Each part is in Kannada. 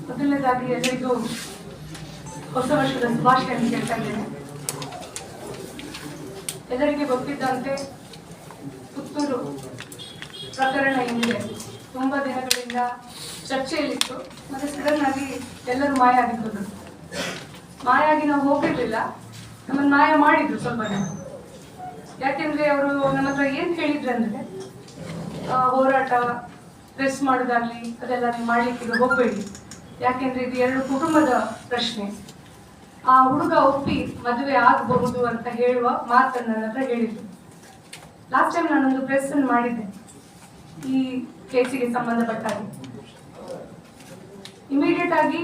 ಮೊದಲನೇದಾಗಿ ಎಲ್ಲರಿಗೂ ಹೊಸ ವರ್ಷದ ಶುಭಾಶಯವನ್ನು ಕೇಳ್ತಾ ಇದ್ದೇನೆ. ಎಲ್ಲರಿಗೆ ಗೊತ್ತಿದ್ದಂತೆ ಪುತ್ತೂರು ಪ್ರಕರಣ ಏನಿದೆ ತುಂಬಾ ದಿನಗಳಿಂದ ಚರ್ಚೆಯಲ್ಲಿತ್ತು. ಮತ್ತೆ ಸಡನ್ ಆಗಿ ಎಲ್ಲರೂ ಮಾಯ ಆಗಿದ್ದು. ಮಾಯ ಆಗಿ ನಾವು ಹೋಗಿರ್ಲಿಲ್ಲ, ನಮ್ಮನ್ನು ಮಾಯ ಮಾಡಿದ್ರು ಸ್ವಲ್ಪ ಜನ. ಯಾಕೆಂದ್ರೆ ಅವರು ನಮ್ಮ ಹತ್ರ ಏನ್ ಹೇಳಿದ್ರು ಅಂದ್ರೆ, ಹೋರಾಟ ಪ್ರೆಸ್ ಮಾಡೋದಾಗ್ಲಿ ಅದೆಲ್ಲ ನೀವು ಮಾಡ್ಲಿಕ್ಕೆ ಹೋಗ್ಬೇಡಿ, ಯಾಕೆಂದ್ರೆ ಇದು ಎರಡು ಕುಟುಂಬದ ಪ್ರಶ್ನೆ. ಆ ಹುಡುಗ ಒಪ್ಪಿ ಮದುವೆ ಆಗಬಹುದು ಅಂತ ಹೇಳುವ ಮಾತನ್ನು ನನ್ನ ಹತ್ರ ಹೇಳಿದ್ರು. ಲಾಸ್ಟ್ ಟೈಮ್ ನಾನೊಂದು ಪ್ರೆಸ್ ಅನ್ನು ಮಾಡಿದ್ದೆ ಈ ಕೇಸಿಗೆ ಸಂಬಂಧಪಟ್ಟ ಹಾಗೆ. ಇಮಿಡಿಯೇಟ್ ಆಗಿ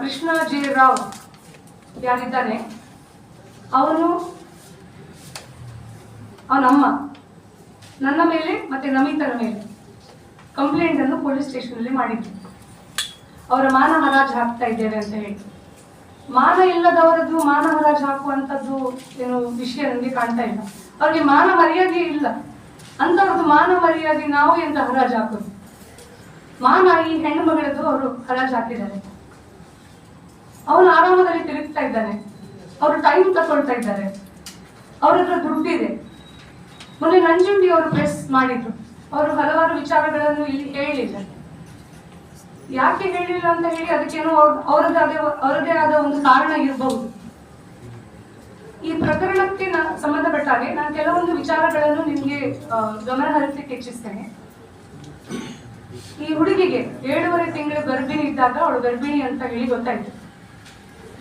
ಕೃಷ್ಣ ಜೆ ರಾವ್ ಯಾರಿದ್ದಾನೆ, ಅವನು ಅವನಮ್ಮ ನನ್ನ ಮೇಲೆ ಮತ್ತೆ ನಮಿತನ ಮೇಲೆ ಕಂಪ್ಲೇಂಟ್ ಅನ್ನು ಪೊಲೀಸ್ ಸ್ಟೇಷನ್ ಅಲ್ಲಿ ಮಾಡಿದ್ರು. ಅವರ ಮಾನ ಹರಾಜು ಹಾಕ್ತಾ ಇದ್ದೇವೆ ಅಂತ ಹೇಳಿ. ಮಾನ ಇಲ್ಲದವರದ್ದು ಮಾನ ಹರಾಜು ಹಾಕುವಂಥದ್ದು ಏನು ವಿಷಯ ನನಗೆ ಕಾಣ್ತಾ ಇಲ್ಲ. ಅವ್ರಿಗೆ ಮಾನ ಮರ್ಯಾದೆ ಇಲ್ಲ ಅಂತವ್ರದ್ದು ಮಾನ ಮರ್ಯಾದೆ ನಾವು ಎಂತ ಹರಾಜು ಹಾಕೋದು? ಮಾನ ಈ ಹೆಣ್ಣು ಮಗಳದ್ದು ಅವರು ಹರಾಜು ಹಾಕಿದ್ದಾರೆ. ಅವನು ಆರಾಮದಲ್ಲಿ ತಿರುಗ್ತಾ ಇದ್ದಾನೆ, ಅವರು ಟೈಮ್ ತಗೊಳ್ತಾ ಇದ್ದಾರೆ, ಅವ್ರ ಹತ್ರ ದುಡ್ಡಿದೆ. ಮೊನ್ನೆ ನಂಜುಂಡಿ ಅವರು ಪ್ರೆಸ್ ಮಾಡಿದ್ರು, ಅವರು ಹಲವಾರು ವಿಚಾರಗಳನ್ನು ಇಲ್ಲಿ ಹೇಳಿಲ್ಲ. ಯಾಕೆ ಹೇಳಿಲ್ಲ ಅಂತ ಹೇಳಿ ಅದಕ್ಕೇನೋ ಅವರದೇ ಆದ ಒಂದು ಕಾರಣ ಇರಬಹುದು. ಈ ಪ್ರಕರಣಕ್ಕೆ ಸಂಬಂಧಪಟ್ಟ ಹಾಗೆ ನಾನು ಕೆಲವೊಂದು ವಿಚಾರಗಳನ್ನು ನಿಮ್ಗೆ ಗಮನ ಹರಿಸಲಿಕ್ಕೆ ಇಚ್ಛಿಸ್ತೇನೆ. ಈ ಹುಡುಗಿಗೆ 7.5 ತಿಂಗಳ ಗರ್ಭಿಣಿ ಇದ್ದಾಗ ಅವಳು ಗರ್ಭಿಣಿ ಅಂತ ಹೇಳಿ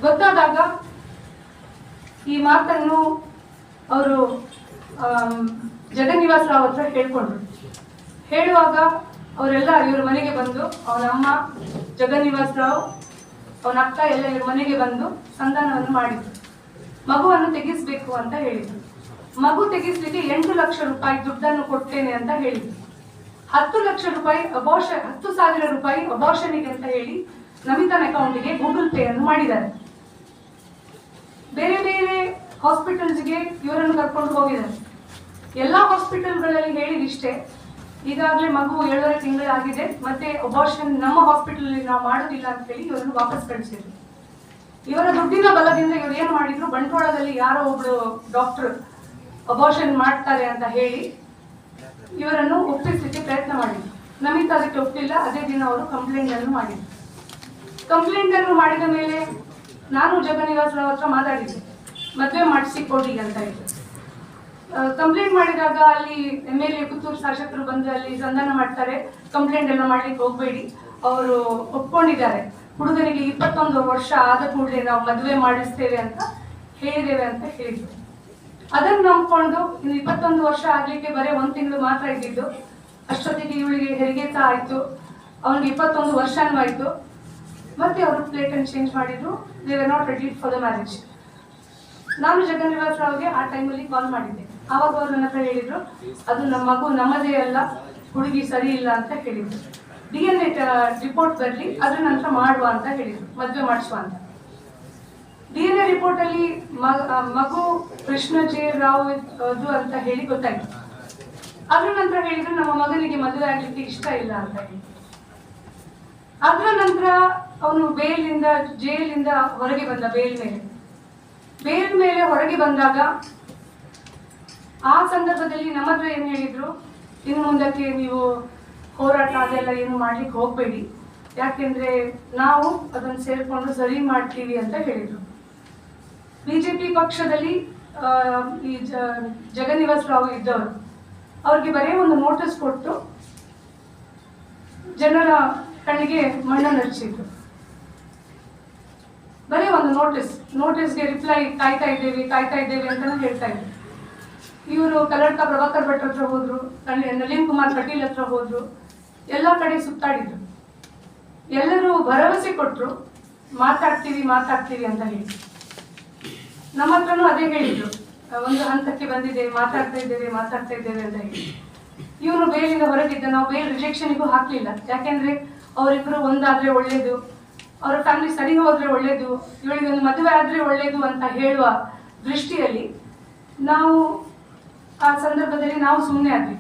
ಗೊತ್ತಾದಾಗ ಈ ಮಾತನ್ನು ಅವರು ಜಗನ್ನಿವಾಸ್ ರಾವ್ ಹತ್ರ ಹೇಳ್ಕೊಂಡ್ರು. ಹೇಳುವಾಗ ಅವರೆಲ್ಲ ಇವ್ರ ಮನೆಗೆ ಬಂದು, ಅವನ ಅಮ್ಮ ಜಗನ್ನಿವಾಸ್ ರಾವ್, ಅವನ ಅಕ್ಕ ಎಲ್ಲ ಇವ್ರ ಮನೆಗೆ ಬಂದು ಸಂಧಾನವನ್ನು ಮಾಡಿದ್ರು. ಮಗುವನ್ನು ತೆಗಿಸ್ಬೇಕು ಅಂತ ಹೇಳಿದ್ರು. ಮಗು ತೆಗಿಸ್ಲಿಕ್ಕೆ 8 ಲಕ್ಷ ರೂಪಾಯಿ ದುಡ್ಡನ್ನು ಕೊಡ್ತೇನೆ ಅಂತ ಹೇಳಿದ್ರು. 10 ಲಕ್ಷ ರೂಪಾಯಿ 10,000 ರೂಪಾಯಿ ಅಬಾರ್ಷನ್ಗೆ ಅಂತ ಹೇಳಿ ನಮಿತನ ಅಕೌಂಟ್ಗೆ ಗೂಗಲ್ ಪೇ ಅನ್ನು ಮಾಡಿದ್ದಾರೆ. ಬೇರೆ ಬೇರೆ ಹಾಸ್ಪಿಟಲ್ಸ್ಗೆ ಇವರನ್ನು ಕರ್ಕೊಂಡು ಹೋಗಿದ್ದಾರೆ. ಎಲ್ಲಾ ಹಾಸ್ಪಿಟಲ್ಗಳಲ್ಲಿ ಹೇಳಿದಿಷ್ಟೇ, ಈಗಾಗಲೇ ಮಗು 7.5 ತಿಂಗಳಾಗಿದೆ, ಮತ್ತೆ ಅಬಾರ್ಷನ್ ನಮ್ಮ ಹಾಸ್ಪಿಟಲ್ ನಾವು ಮಾಡೋದಿಲ್ಲ ಅಂತ ಹೇಳಿ ಇವರನ್ನು ವಾಪಸ್ ಕಳಿಸಿದ್ರು. ಇವರ ದುಡ್ಡಿನ ಬಲದಿಂದ ಇವರು ಏನ್ ಮಾಡಿದ್ರು, ಬಂಟ್ವಾಳದಲ್ಲಿ ಯಾರೋ ಒಬ್ಳು ಡಾಕ್ಟರ್ ಅಬಾರ್ಷನ್ ಮಾಡ್ತಾರೆ ಅಂತ ಹೇಳಿ ಇವರನ್ನು ಒಪ್ಪಿಸಲಿಕ್ಕೆ ಪ್ರಯತ್ನ ಮಾಡಿದ್ರು. ನಮಿತ ಅದಕ್ಕೆ ಒಪ್ಪಿಲ್ಲ. ಅದೇ ದಿನ ಅವರು ಕಂಪ್ಲೇಂಟ್ ಅನ್ನು ಮಾಡಿದ್ರು. ಕಂಪ್ಲೇಂಟ್ ಅನ್ನು ಮಾಡಿದ ಮೇಲೆ ನಾನು ಜಗನ್ನಿವಾಸ್ ರಾವ್ ಹತ್ರ ಮಾತಾಡಿದ್ದೆ, ಮದುವೆ ಮಾಡಿಸಿ ಕೊಡಿ ಅಂತ ಇದ್ರು. ಕಂಪ್ಲೇಂಟ್ ಮಾಡಿದಾಗ ಅಲ್ಲಿ MLA ಪುತ್ತೂರು ಶಾಸಕರು ಬಂದು ಅಲ್ಲಿ ಸಂಧಾನ ಮಾಡ್ತಾರೆ, ಕಂಪ್ಲೇಂಟ್ ಎಲ್ಲ ಮಾಡ್ಲಿಕ್ಕೆ ಹೋಗ್ಬೇಡಿ, ಅವರು ಒಪ್ಕೊಂಡಿದ್ದಾರೆ, ಹುಡುಗನಿಗೆ 21 ವರ್ಷ ಆದ ಕೂಡಲೇ ನಾವು ಮದುವೆ ಮಾಡಿಸ್ತೇವೆ ಅಂತ ಹೇಳಿದ್ದೇವೆ ಅಂತ ಹೇಳಿದ್ರು. ಅದನ್ನು ನಂಬ್ಕೊಂಡು ಇನ್ನು 21 ವರ್ಷ ಆಗ್ಲಿಕ್ಕೆ ಬರೀ 1 ತಿಂಗಳು ಮಾತ್ರ ಇದ್ದಿದ್ದು. ಅಷ್ಟೊತ್ತಿಗೆ ಇವಳಿಗೆ ಹೆರಿಗೆ ಸಹ ಆಯ್ತು, ಅವನಿಗೆ 21 ವರ್ಷನೂ ಆಯ್ತು. ಮತ್ತೆ ಅವರು ಪ್ಲೇಟ್ ಅನ್ನು ಚೇಂಜ್ ಮಾಡಿದ್ರು. They are not ready for the marriage. ನಾನು ಜಗನ್ನಿವಾಸ್ ರಾವ್ಗೆ ಆ ಟೈಮಲ್ಲಿ ಕಾಲ್ ಮಾಡಿದ್ದೆ. ಆವಾಗ ಅವರು ನನ್ನ ಹತ್ರ ಹೇಳಿದ್ರು, ಅದು ನಮ್ಮ ಮಗು ನಮ್ಮದೇ ಅಲ್ಲ, ಹುಡುಗಿ ಸರಿ ಇಲ್ಲ ಅಂತ ಹೇಳಿದ್ರು. DNA ರಿಪೋರ್ಟ್ ಬರಲಿ, ಅದ್ರ ನಂತರ ಮಾಡುವ ಅಂತ ಹೇಳಿದ್ರು, ಮದುವೆ ಮಾಡಿಸುವ ಅಂತ. DNA ರಿಪೋರ್ಟ್ ಅಲ್ಲಿ ಮಗು ಕೃಷ್ಣ ಜೆ ರಾವ್ ಅದು ಅಂತ ಹೇಳಿ ಗೊತ್ತಾಯ್ತು. ಅದ್ರ ನಂತರ ಹೇಳಿದ್ರು, ನಮ್ಮ ಮಗನಿಗೆ ಮದುವೆ ಆಗ್ಲಿಕ್ಕೆ ಇಷ್ಟ ಇಲ್ಲ ಅಂತ ಹೇಳಿ. ಅದರ ನಂತರ ಅವನು ಜೈಲಿಂದ ಹೊರಗೆ ಬಂದ. ಬೇಲ್ ಮೇಲೆ ಹೊರಗೆ ಬಂದಾಗ ಆ ಸಂದರ್ಭದಲ್ಲಿ ನಮ್ಮ ಹತ್ರ ಏನು ಹೇಳಿದ್ರು, ಇನ್ನು ಮುಂದಕ್ಕೆ ನೀವು ಹೋರಾಟ ಅದೆಲ್ಲ ಏನು ಮಾಡ್ಲಿಕ್ಕೆ ಹೋಗ್ಬೇಡಿ, ಯಾಕೆಂದ್ರೆ ನಾವು ಅದನ್ನು ಸೇರ್ಕೊಂಡು ಸರಿ ಮಾಡ್ತೀವಿ ಅಂತ ಹೇಳಿದ್ರು. ಬಿಜೆಪಿ ಪಕ್ಷದಲ್ಲಿ ಈ ಜಗನ್ನಿವಾಸ್ ರಾವ್ ಇದ್ದವರು ಅವ್ರಿಗೆ ಬರೀ ಒಂದು ನೋಟಿಸ್ ಕೊಟ್ಟು ಜನರ ಕಣ್ಣಿಗೆ ಮಣ್ಣನ್ನು ಹಚ್ಚಿದ್ರು. ಬರೀ ಒಂದು ನೋಟಿಸ್ಗೆ ರಿಪ್ಲೈ ಕಾಯ್ತಾ ಇದ್ದೇವೆ ಅಂತ ಹೇಳ್ತಾ ಇದ್ರು. ಇವರು ಕಲ್ಲಡ್ಕ ಪ್ರಭಾಕರ್ ಭಟ್ ಹತ್ರ ಹೋದ್ರು, ನಳಿನ್ ಕುಮಾರ್ ಕಟೀಲ್ ಹತ್ರ ಹೋದ್ರು, ಎಲ್ಲ ಕಡೆ ಸುತ್ತಾಡಿದ್ರು. ಎಲ್ಲರೂ ಭರವಸೆ ಕೊಟ್ರು, ಮಾತಾಡ್ತೀವಿ ಅಂತ ಹೇಳಿ. ನಮ್ಮ ಹತ್ರನೂ ಅದೇ ಹೇಳಿದ್ರು, ಒಂದು ಹಂತಕ್ಕೆ ಬಂದಿದೆ, ಮಾತಾಡ್ತಾ ಇದ್ದೇವೆ ಅಂತ ಹೇಳಿ. ಇವನು ಬೇಲಿಂದ ಹೊರಗಿದ್ದ. ನಾವು ಬೇಲ್ ರಿಜೆಕ್ಷನ್ಗೂ ಹಾಕ್ಲಿಲ್ಲ, ಯಾಕೆಂದ್ರೆ ಅವರಿಬ್ರು ಒಂದಾದ್ರೆ ಒಳ್ಳೇದು, ಅವರ ಫ್ಯಾಮಿಲಿ ಸರಿ ಹೋದ್ರೆ ಒಳ್ಳೇದು, ಇವಳಿಗೆ ಒಂದು ಮದುವೆ ಆದ್ರೆ ಒಳ್ಳೇದು ಅಂತ ಹೇಳುವ ದೃಷ್ಟಿಯಲ್ಲಿ ನಾವು ಆ ಸಂದರ್ಭದಲ್ಲಿ ನಾವು ಸುಮ್ಮನೆ ಆದ್ವಿ.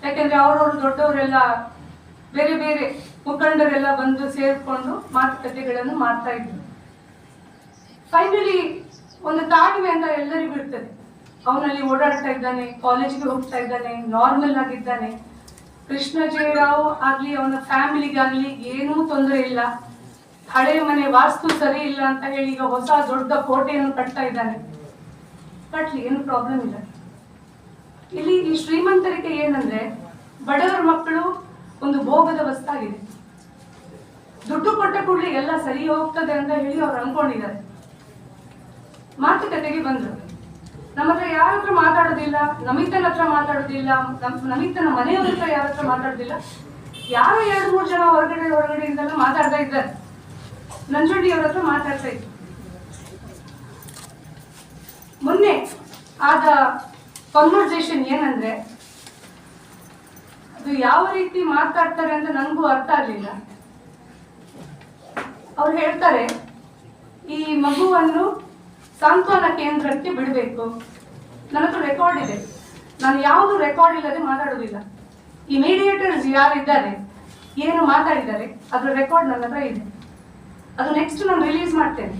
ಯಾಕೆಂದ್ರೆ ಅವರವರು ದೊಡ್ಡವರೆಲ್ಲ ಬೇರೆ ಬೇರೆ ಮುಖಂಡರೆಲ್ಲ ಬಂದು ಸೇರ್ಕೊಂಡು ಮಾತುಕತೆಗಳನ್ನು ಮಾಡ್ತಾ ಇದ್ರು. ಫೈನಲಿ ಒಂದು ತಾಳ್ಮೆ ಅಂತ ಎಲ್ಲರಿಗೂ ಇರ್ತದೆ. ಅವನಲ್ಲಿ ಓಡಾಡ್ತಾ ಇದ್ದಾನೆ, ಕಾಲೇಜಿಗೆ ಹೋಗ್ತಾ ಇದ್ದಾನೆ, ನಾರ್ಮಲ್ ಆಗಿದ್ದಾನೆ. ಕೃಷ್ಣ ಜಯರಾವ್ ಆಗ್ಲಿ ಅವನ ಫ್ಯಾಮಿಲಿಗಾಗ್ಲಿ ಏನೂ ತೊಂದರೆ ಇಲ್ಲ. ಹಳೆ ಮನೆ ವಾಸ್ತು ಸರಿ ಇಲ್ಲ ಅಂತ ಹೇಳಿ ಈಗ ಹೊಸ ದೊಡ್ಡ ಕೋಟೆಯನ್ನು ಕಟ್ತಾ ಇದ್ದಾನೆ. ಕಟ್ಲಿ, ಏನು ಪ್ರಾಬ್ಲಮ್ ಇಲ್ಲ. ಇಲ್ಲಿ ಈ ಶ್ರೀಮಂತರಿಗೆ ಏನಂದ್ರೆ ಬಡವರ ಮಕ್ಕಳು ಒಂದು ಭೋಗದ ವಸ್ತಾಗಿದೆ. ದುಡ್ಡು ಕೊಟ್ಟ ಕೂಡಲೇ ಎಲ್ಲ ಸರಿ ಹೋಗ್ತದೆ ಅಂತ ಹೇಳಿ ಅವ್ರು ಅನ್ಕೊಂಡಿದ್ದಾರೆ. ಮಾತುಕತೆಗೆ ಬಂದ್ರು. ನಮ್ಮ ಹತ್ರ ಯಾರ ಹತ್ರ ಮಾತಾಡೋದಿಲ್ಲ, ನಮಿತನ ಹತ್ರ ಮಾತಾಡೋದಿಲ್ಲ, ನಮಿತನ ಮನೆಯವ್ರ ಹತ್ರ ಯಾರ ಹತ್ರ ಮಾತಾಡೋದಿಲ್ಲ. ಯಾರೋ 2-3 ಜನ ಹೊರಗಡೆಯಿಂದೆಲ್ಲ ಮಾತಾಡ್ತಾ ಇದ್ದಾರೆ. ನಂಜುಂಡಿ ಅವ್ರ ಹತ್ರ ಮಾತಾಡ್ತಾ ಇದ್ರು. ಮೊನ್ನೆ ಆದ ಕಾನ್ವರ್ಸೇಷನ್ ಏನಂದ್ರೆ ಅದು ಯಾವ ರೀತಿ ಮಾತಾಡ್ತಾರೆ ಅಂತ ನನಗೂ ಅರ್ಥ ಆಗ್ಲಿಲ್ಲ. ಅವ್ರು ಹೇಳ್ತಾರೆ, ಈ ಮಗುವನ್ನು ಸಾಂತ್ವನ ಕೇಂದ್ರಕ್ಕೆ ಬಿಡಬೇಕು. ನನ್ನ ಹತ್ರ ರೆಕಾರ್ಡ್ ಇದೆ, ನಾನು ಯಾವುದು ರೆಕಾರ್ಡ್ ಇಲ್ಲದೆ ಮಾತಾಡೋದಿಲ್ಲ. ಈ ಮೀಡಿಯೇಟರ್ಸ್ ಯಾರಿದ್ದಾರೆ, ಏನು ಮಾತಾಡಿದ್ದಾರೆ, ಅದ್ರ ರೆಕಾರ್ಡ್ ನನ್ನ ಹತ್ರ ಇದೆ. ಅದು ನೆಕ್ಸ್ಟ್ ನಾನು ರಿಲೀಸ್ ಮಾಡ್ತೇನೆ.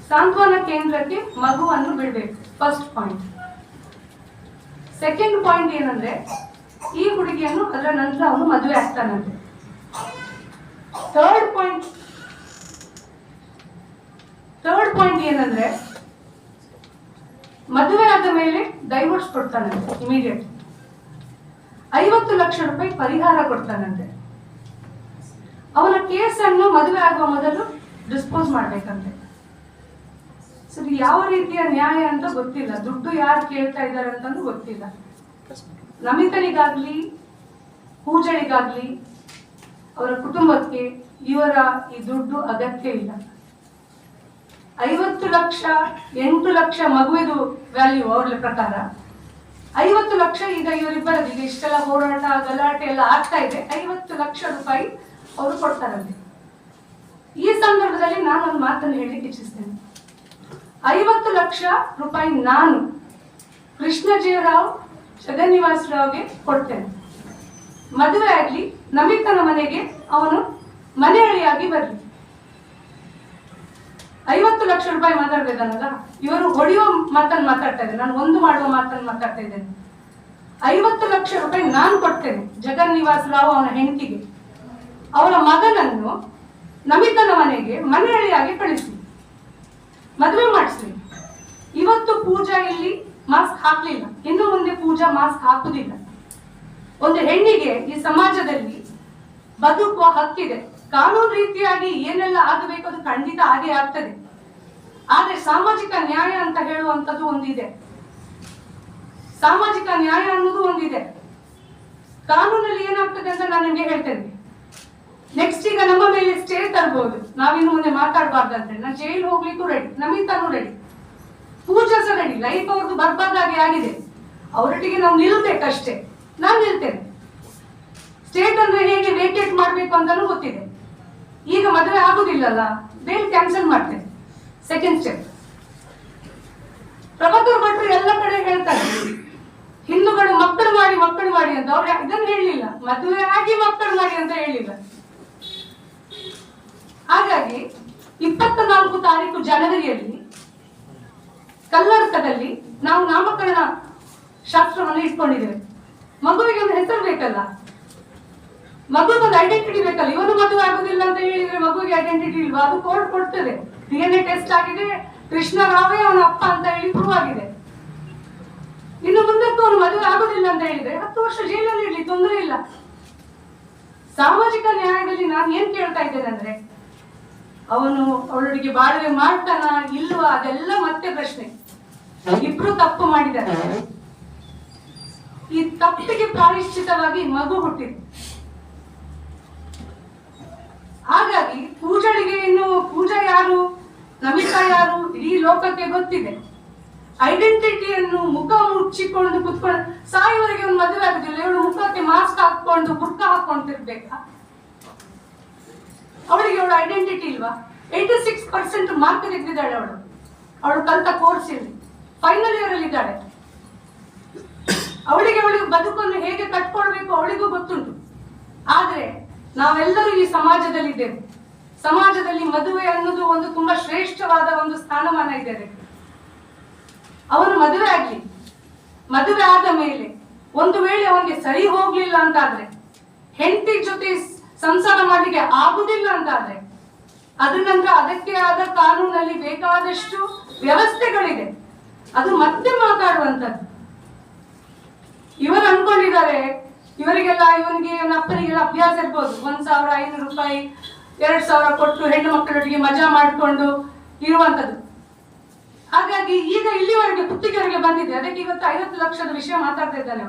ಸಾಂತ್ವನ ಕೇಂದ್ರಕ್ಕೆ ಮಗುವನ್ನು ಬಿಡಬೇಕು, ಫಸ್ಟ್ ಪಾಯಿಂಟ್. ಸೆಕೆಂಡ್ ಪಾಯಿಂಟ್ ಏನಂದ್ರೆ ಈ ಹುಡುಗಿಯನ್ನು ಅದರ ನಂತರ ಅವನು ಮದುವೆ ಆಗ್ತಾನಂತೆ. ಥರ್ಡ್ ಪಾಯಿಂಟ್ ಏನಂದ್ರೆ ಮದುವೆ ಆದ ಮೇಲೆ ಡೈವೋರ್ಸ್ ಕೊಡ್ತಾನಂತೆ ಇಮಿಡಿಯೇಟ್. 50 ಲಕ್ಷ ರೂಪಾಯಿ ಪರಿಹಾರ ಕೊಡ್ತಾನಂತೆ. ಅವನ ಕೇಸನ್ನು ಮದುವೆ ಆಗುವ ಮೊದಲು ಡಿಸ್ಪೋಸ್ ಮಾಡ್ಬೇಕಂತೆ. ಸರಿ, ಯಾವ ರೀತಿಯ ನ್ಯಾಯ ಅಂತ ಗೊತ್ತಿಲ್ಲ. ದುಡ್ಡು ಯಾರು ಕೇಳ್ತಾ ಇದ್ದಾರೆ ಅಂತಂದು ಗೊತ್ತಿಲ್ಲ. ನಮಿತನಿಗಾಗ್ಲಿ ಪೂಜಳಿಗಾಗ್ಲಿ ಅವರ ಕುಟುಂಬಕ್ಕೆ ಇವರ ಈ ದುಡ್ಡು ಅಗತ್ಯ ಇಲ್ಲ. 50 ಲಕ್ಷ 8 ಲಕ್ಷ ಮಗುವಿದು ವ್ಯಾಲ್ಯೂ ಅವ್ರ ಪ್ರಕಾರ. 50 ಲಕ್ಷ ಈಗ ಇವರಿಬ್ಬರದ್ದು ಈಗ ಇಷ್ಟೆಲ್ಲ ಹೋರಾಟ ಗಲಾಟೆ ಎಲ್ಲ ಆಗ್ತಾ ಇದೆ. 50 ಲಕ್ಷ ರೂಪಾಯಿ ಅವರು ಕೊಡ್ತಾರಂತೆ. ಈ ಸಂದರ್ಭದಲ್ಲಿ ನಾನು ಒಂದು ಮಾತನ್ನು ಹೇಳಲಿಕ್ಕೆ ಇಚ್ಛಿಸ್ತೇನೆ. 50 ಲಕ್ಷ ರೂಪಾಯಿ ನಾನು ಕೃಷ್ಣ ಜಯರಾವ್ ಜಗನ್ನಿವಾಸ ರಾವ್ಗೆ ಕೊಡ್ತೇನೆ. ಮದುವೆ ಆಗ್ಲಿ, ನಮಿತನ ಮನೆಗೆ ಅವನು ಮನೆಯಳಿಯಾಗಿ ಬರಲಿ. 50 ಲಕ್ಷ ರೂಪಾಯಿ ಮಾತಾಡ್ಬೇಕನ್ನಲ್ಲ, ಇವರು ಹೊಡೆಯುವ ಮಾತನ್ನು ಮಾತಾಡ್ತಾ ಇದ್ದಾರೆ, ನಾನು ಒಂದು ಮಾಡುವ ಮಾತನ್ನು ಮಾತಾಡ್ತಾ ಇದ್ದೇನೆ. 50 ಲಕ್ಷ ರೂಪಾಯಿ ನಾನು ಕೊಡ್ತೇನೆ ಜಗನ್ನಿವಾಸ ರಾವ್ ಅವನ ಹೆಂಡತಿಗೆ. ಅವರ ಮಗನನ್ನು ನಮಿತನ ಮನೆಗೆ ಮನೆಯಳಿಯಾಗಿ ಕಳಿಸಿ, ಮದುವೆ ಮಾಡಿಸ್ಲಿ. ಇವತ್ತು ಪೂಜಾ ಇಲ್ಲಿ ಮಾಸ್ಕ್ ಹಾಕ್ಲಿಲ್ಲ, ಇನ್ನು ಮುಂದೆ ಪೂಜಾ ಮಾಸ್ಕ್ ಹಾಕುದಿಲ್ಲ. ಒಂದು ಹೆಣ್ಣಿಗೆ ಈ ಸಮಾಜದಲ್ಲಿ ಬದುಕುವ ಹಕ್ಕಿದೆ. ಕಾನೂನು ರೀತಿಯಾಗಿ ಏನೆಲ್ಲ ಆಗಬೇಕು ಅದು ಖಂಡಿತ ಆಗೇ ಆಗ್ತದೆ. ಆದ್ರೆ ಸಾಮಾಜಿಕ ನ್ಯಾಯ ಅಂತ ಹೇಳುವಂಥದ್ದು ಒಂದಿದೆ. ಸಾಮಾಜಿಕ ನ್ಯಾಯ ಅನ್ನೋದು ಒಂದಿದೆ. ಕಾನೂನಲ್ಲಿ ಏನಾಗ್ತದೆ ಅಂತ ನಾನು ನಿಮಗೆ ಹೇಳ್ತೇನೆ. ನೆಕ್ಸ್ಟ್ ಈಗ ನಮ್ಮ ಮೇಲೆ ಸ್ಟೇ ತರಬಹುದು, ನಾವಿನ್ನು ಮುಂದೆ ಮಾತಾಡಬಾರ್ದಂತೆ. ನಾನು ಜೈಲ್ ಹೋಗ್ಲಿಕ್ಕೂ ರೆಡಿ, ನಮಿತಾನು ರೆಡಿ, ಪೂಜಾ ಸಹ ರೆಡಿ. ಲೈಫ್ ಅವ್ರದ್ದು ಬರ್ಬಾದಾಗಿ ಆಗಿದೆ, ಅವರೊಟ್ಟಿಗೆ ನಾವು ನಿಲ್ಬೇಕಷ್ಟೇ. ನಾನು ನಿಲ್ತೇನೆ. ಸ್ಟೇಟ್ ಅಂದ್ರೆ ಹೇಗೆ ವೇಕೇಟ್ ಮಾಡ್ಬೇಕು ಅಂತಾನು ಗೊತ್ತಿದೆ. ಈಗ ಮದುವೆ ಆಗುದಿಲ್ಲಲ್ಲ, ಬೇಲ್ ಕ್ಯಾನ್ಸಲ್ ಮಾಡ್ತೇನೆ. Second step. ಪ್ರಭಾಕರ್ ಭಟ್ರು ಎಲ್ಲ ಕಡೆ ಹೇಳ್ತಾರೆ ಹಿಂದೂಗಳು ಮಕ್ಕಳು ಮಾಡಿ ಅಂತ. ಅವ್ರು ಇದನ್ನು ಹೇಳಲಿಲ್ಲ, ಮದುವೆ ಆಗಿ ಮಕ್ಕಳು ಮಾಡಿ ಅಂತ ಹೇಳಿಲ್ಲ. ಹಾಗಾಗಿ 24 ತಾರೀಕು ಜನವರಿಯಲ್ಲಿ ಕಲ್ಲರ್ಕದಲ್ಲಿ ನಾವು ನಾಮಕರಣ ಶಾಸ್ತ್ರವನ್ನು ಇಟ್ಕೊಂಡಿದ್ದೇವೆ. ಮಗುವಿಗೆ ಒಂದು ಹೆಸರು ಬೇಕಲ್ಲ, ಮಗುವಿಗೊಂದು ಐಡೆಂಟಿಟಿ ಬೇಕಲ್ಲ. ಇವನು ಮದುವೆ ಆಗುದಿಲ್ಲ ಅಂತ ಹೇಳಿದ್ರೆ ಮಗುವಿಗೆ ಐಡೆಂಟಿಟಿ ಇಲ್ವಾ? ಅದು ಕೋರ್ಟ್ ಕೊಡ್ತದೆ. DNA ಟೆಸ್ಟ್ ಆಗಿದೆ, ಕೃಷ್ಣ ರಾವೇ ಅವನ ಅಪ್ಪ ಅಂತ ಹೇಳಿ ಪ್ರೂವ್ ಆಗಿದೆ. ಇನ್ನು ಮುಂದಕ್ಕೂ ಅವನು ಮದುವೆ ಆಗುದಿಲ್ಲ ಅಂತ ಹೇಳಿದ್ರೆ 10 ವರ್ಷ ಜೈಲಲ್ಲಿ ಇರ್ಲಿ, ತೊಂದರೆ ಇಲ್ಲ. ಸಾಮಾಜಿಕ ನ್ಯಾಯದಲ್ಲಿ ನಾನು ಏನ್ ಕೇಳ್ತಾ ಇದ್ದೇನೆ ಅಂದ್ರೆ, ಅವನು ಅವಳೊಟ್ಟಿಗೆ ಬಾಳ್ವೆ ಮಾಡ್ತಾನ ಇಲ್ವಾ ಅದೆಲ್ಲ ಮತ್ತೆ ಪ್ರಶ್ನೆ. ಇಬ್ರು ತಪ್ಪು ಮಾಡಿದ್ದಾರೆ. ಈ ತಪ್ಪಿಗೆ ಪ್ರಾಯಶ್ಚಿತವಾಗಿ ಮಗು ಹುಟ್ಟಿದೆ. ಹಾಗಾಗಿ ಪೂಜಳಿಗೆ ಇನ್ನು ಪೂಜಾ ಯಾರು, ನಮಿತಾ ಯಾರು ಇಡೀ ಲೋಕಕ್ಕೆ ಗೊತ್ತಿದೆ. ಐಡೆಂಟಿಟಿಯನ್ನು ಮುಖ ಮುಚ್ಚಿಕೊಂಡು ಕುತ್ಕೊಂಡು ಸಾಯುವವರೆಗೆ ಒಂದು ಮದುವೆ ಆಗುದಿಲ್ಲ. ಇವಳು ಮುಖಕ್ಕೆ ಮಾಸ್ಕ್ ಹಾಕೊಂಡು ಬುರ್ಕ ಹಾಕೊಂಡಿರ್ಬೇಕಾ? ಅವಳಿಗೆ ಅವಳ ಐಡೆಂಟಿಟಿ ಇಲ್ವಾ? 86% ಮಾರ್ಕ್ ತೆಗೆದಿದ್ದಾಳೆ ಅವಳು ಕಲಿತ ಕೋರ್ಸ್ ಇಲ್ಲಿ ಫೈನಲ್ ಇಯರ್ ಅಲ್ಲಿ ಇದ್ದಾಳೆ. ಅವಳಿಗೆ ಬದುಕನ್ನು ಹೇಗೆ ಕಟ್ಕೊಳ್ಬೇಕು ಅವಳಿಗೆ ನಾವೆಲ್ಲರೂ ಈ ಸಮಾಜದಲ್ಲಿದ್ದೇವೆ. ಸಮಾಜದಲ್ಲಿ ಮದುವೆ ಅನ್ನೋದು ಒಂದು ತುಂಬಾ ಶ್ರೇಷ್ಠವಾದ ಒಂದು ಸ್ಥಾನಮಾನ ಇದೆ. ಅವನು ಮದುವೆ ಆಗ್ಲಿ, ಮದುವೆ ಆದ ಮೇಲೆ ಒಂದು ವೇಳೆ ಅವನಿಗೆ ಸರಿ ಹೋಗ್ಲಿಲ್ಲ ಅಂತಾದ್ರೆ, ಹೆಂಡತಿ ಜೊತೆ ಸಂಸಾರ ಮಾಡ್ಲಿಕ್ಕೆ ಆಗುದಿಲ್ಲ ಅಂತಾದ್ರೆ, ಅದ್ರ ನಂತರ ಅದಕ್ಕೆ ಆದ ಕಾನೂನಲ್ಲಿ ಬೇಕಾದಷ್ಟು ವ್ಯವಸ್ಥೆಗಳಿದೆ, ಅದು ಮತ್ತೆ ಮಾತಾಡುವಂಥದ್ದು. ಇವರು ಅನ್ಕೊಂಡಿದ್ದಾರೆ ಇವರಿಗೆಲ್ಲ, ಇವನಿಗೆ ಅಪ್ಪನಿಗೆಲ್ಲ ಅಭ್ಯಾಸ ಇರ್ಬೋದು, 1,500 ರೂಪಾಯಿ 2,000 ಕೊಟ್ಟು ಹೆಣ್ಣು ಮಕ್ಕಳೊಟ್ಟಿಗೆ ಮಜಾ ಮಾಡಿಕೊಂಡು ಇರುವಂತದ್ದು. ಹಾಗಾಗಿ ಈಗ ಇಲ್ಲಿವರೆಗೆ ಕುತ್ತಿಗೆವರೆಗೆ ಬಂದಿದೆ. ಅದಕ್ಕೆ ಇವತ್ತು 50 ಲಕ್ಷದ ವಿಷಯ ಮಾತಾಡ್ತಾ ಇದ್ದಾನೆ.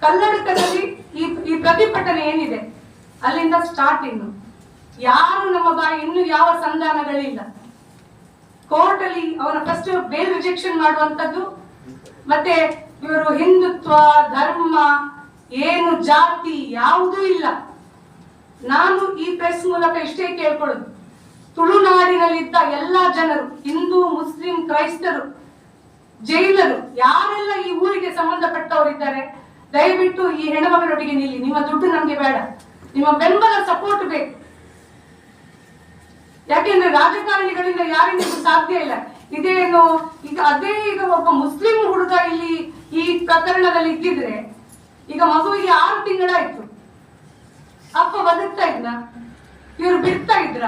ಕನ್ನಡಕದಲ್ಲಿ ಈ ಪ್ರತಿಭಟನೆ ಏನಿದೆ ಅಲ್ಲಿಂದ ಸ್ಟಾರ್ಟ್. ಇನ್ನು ಯಾರು ನಮ್ಮ ಬಾಯಿ ಇನ್ನು ಯಾವ ಸಂಧಾನಗಳಿಲ್ಲ. ಕೋರ್ಟ್ ಅಲ್ಲಿ ಅವನ ಫಸ್ಟ್ ಬೇಲ್ ರಿಜೆಕ್ಷನ್ ಮಾಡುವಂತದ್ದು, ಮತ್ತೆ ಇವರು ಹಿಂದುತ್ವ ಧರ್ಮ ಏನು ಜಾತಿ ಯಾವುದೂ ಇಲ್ಲ. ನಾನು ಈ ಪ್ರೆಸ್ ಮೂಲಕ ಇಷ್ಟೇ ಕೇಳ್ಕೊಳ್ಳೋದು, ತುಳುನಾಡಿನಲ್ಲಿದ್ದ ಎಲ್ಲಾ ಜನರು, ಹಿಂದೂ ಮುಸ್ಲಿಂ ಕ್ರೈಸ್ತರು ಜೈನರು ಯಾರೆಲ್ಲ ಈ ಊರಿಗೆ ಸಂಬಂಧಪಟ್ಟವರಿದ್ದಾರೆ, ದಯವಿಟ್ಟು ಈ ಹೆಣ್ಣುಮಗಳೊಟ್ಟಿಗೆ ನಿಲ್ಲಿ. ನಿಮ್ಮ ದುಡ್ಡು ನಮ್ಗೆ ಬೇಡ, ನಿಮ್ಮ ಬೆಂಬಲ ಸಪೋರ್ಟ್ ಬೇಕು. ಯಾಕೆಂದ್ರೆ ರಾಜಕಾರಣಿಗಳಿಂದ ಯಾರಿಂದಲೂ ಸಾಧ್ಯ ಇಲ್ಲ. ಇದೇನು ಈಗ ಒಬ್ಬ ಮುಸ್ಲಿಂ ಹುಡುಗ ಇಲ್ಲಿ ಈ ಪ್ರಕರಣದಲ್ಲಿ ಇದ್ದಿದ್ರೆ, ಈಗ ಮಗುವಿಗೆ 6 ತಿಂಗಳಾಯ್ತು, ಅಪ್ಪ ಬದುಕ್ತಾ ಇದ್ನ, ಇವ್ರು ಬಿಡ್ತಾ ಇದ್ರ,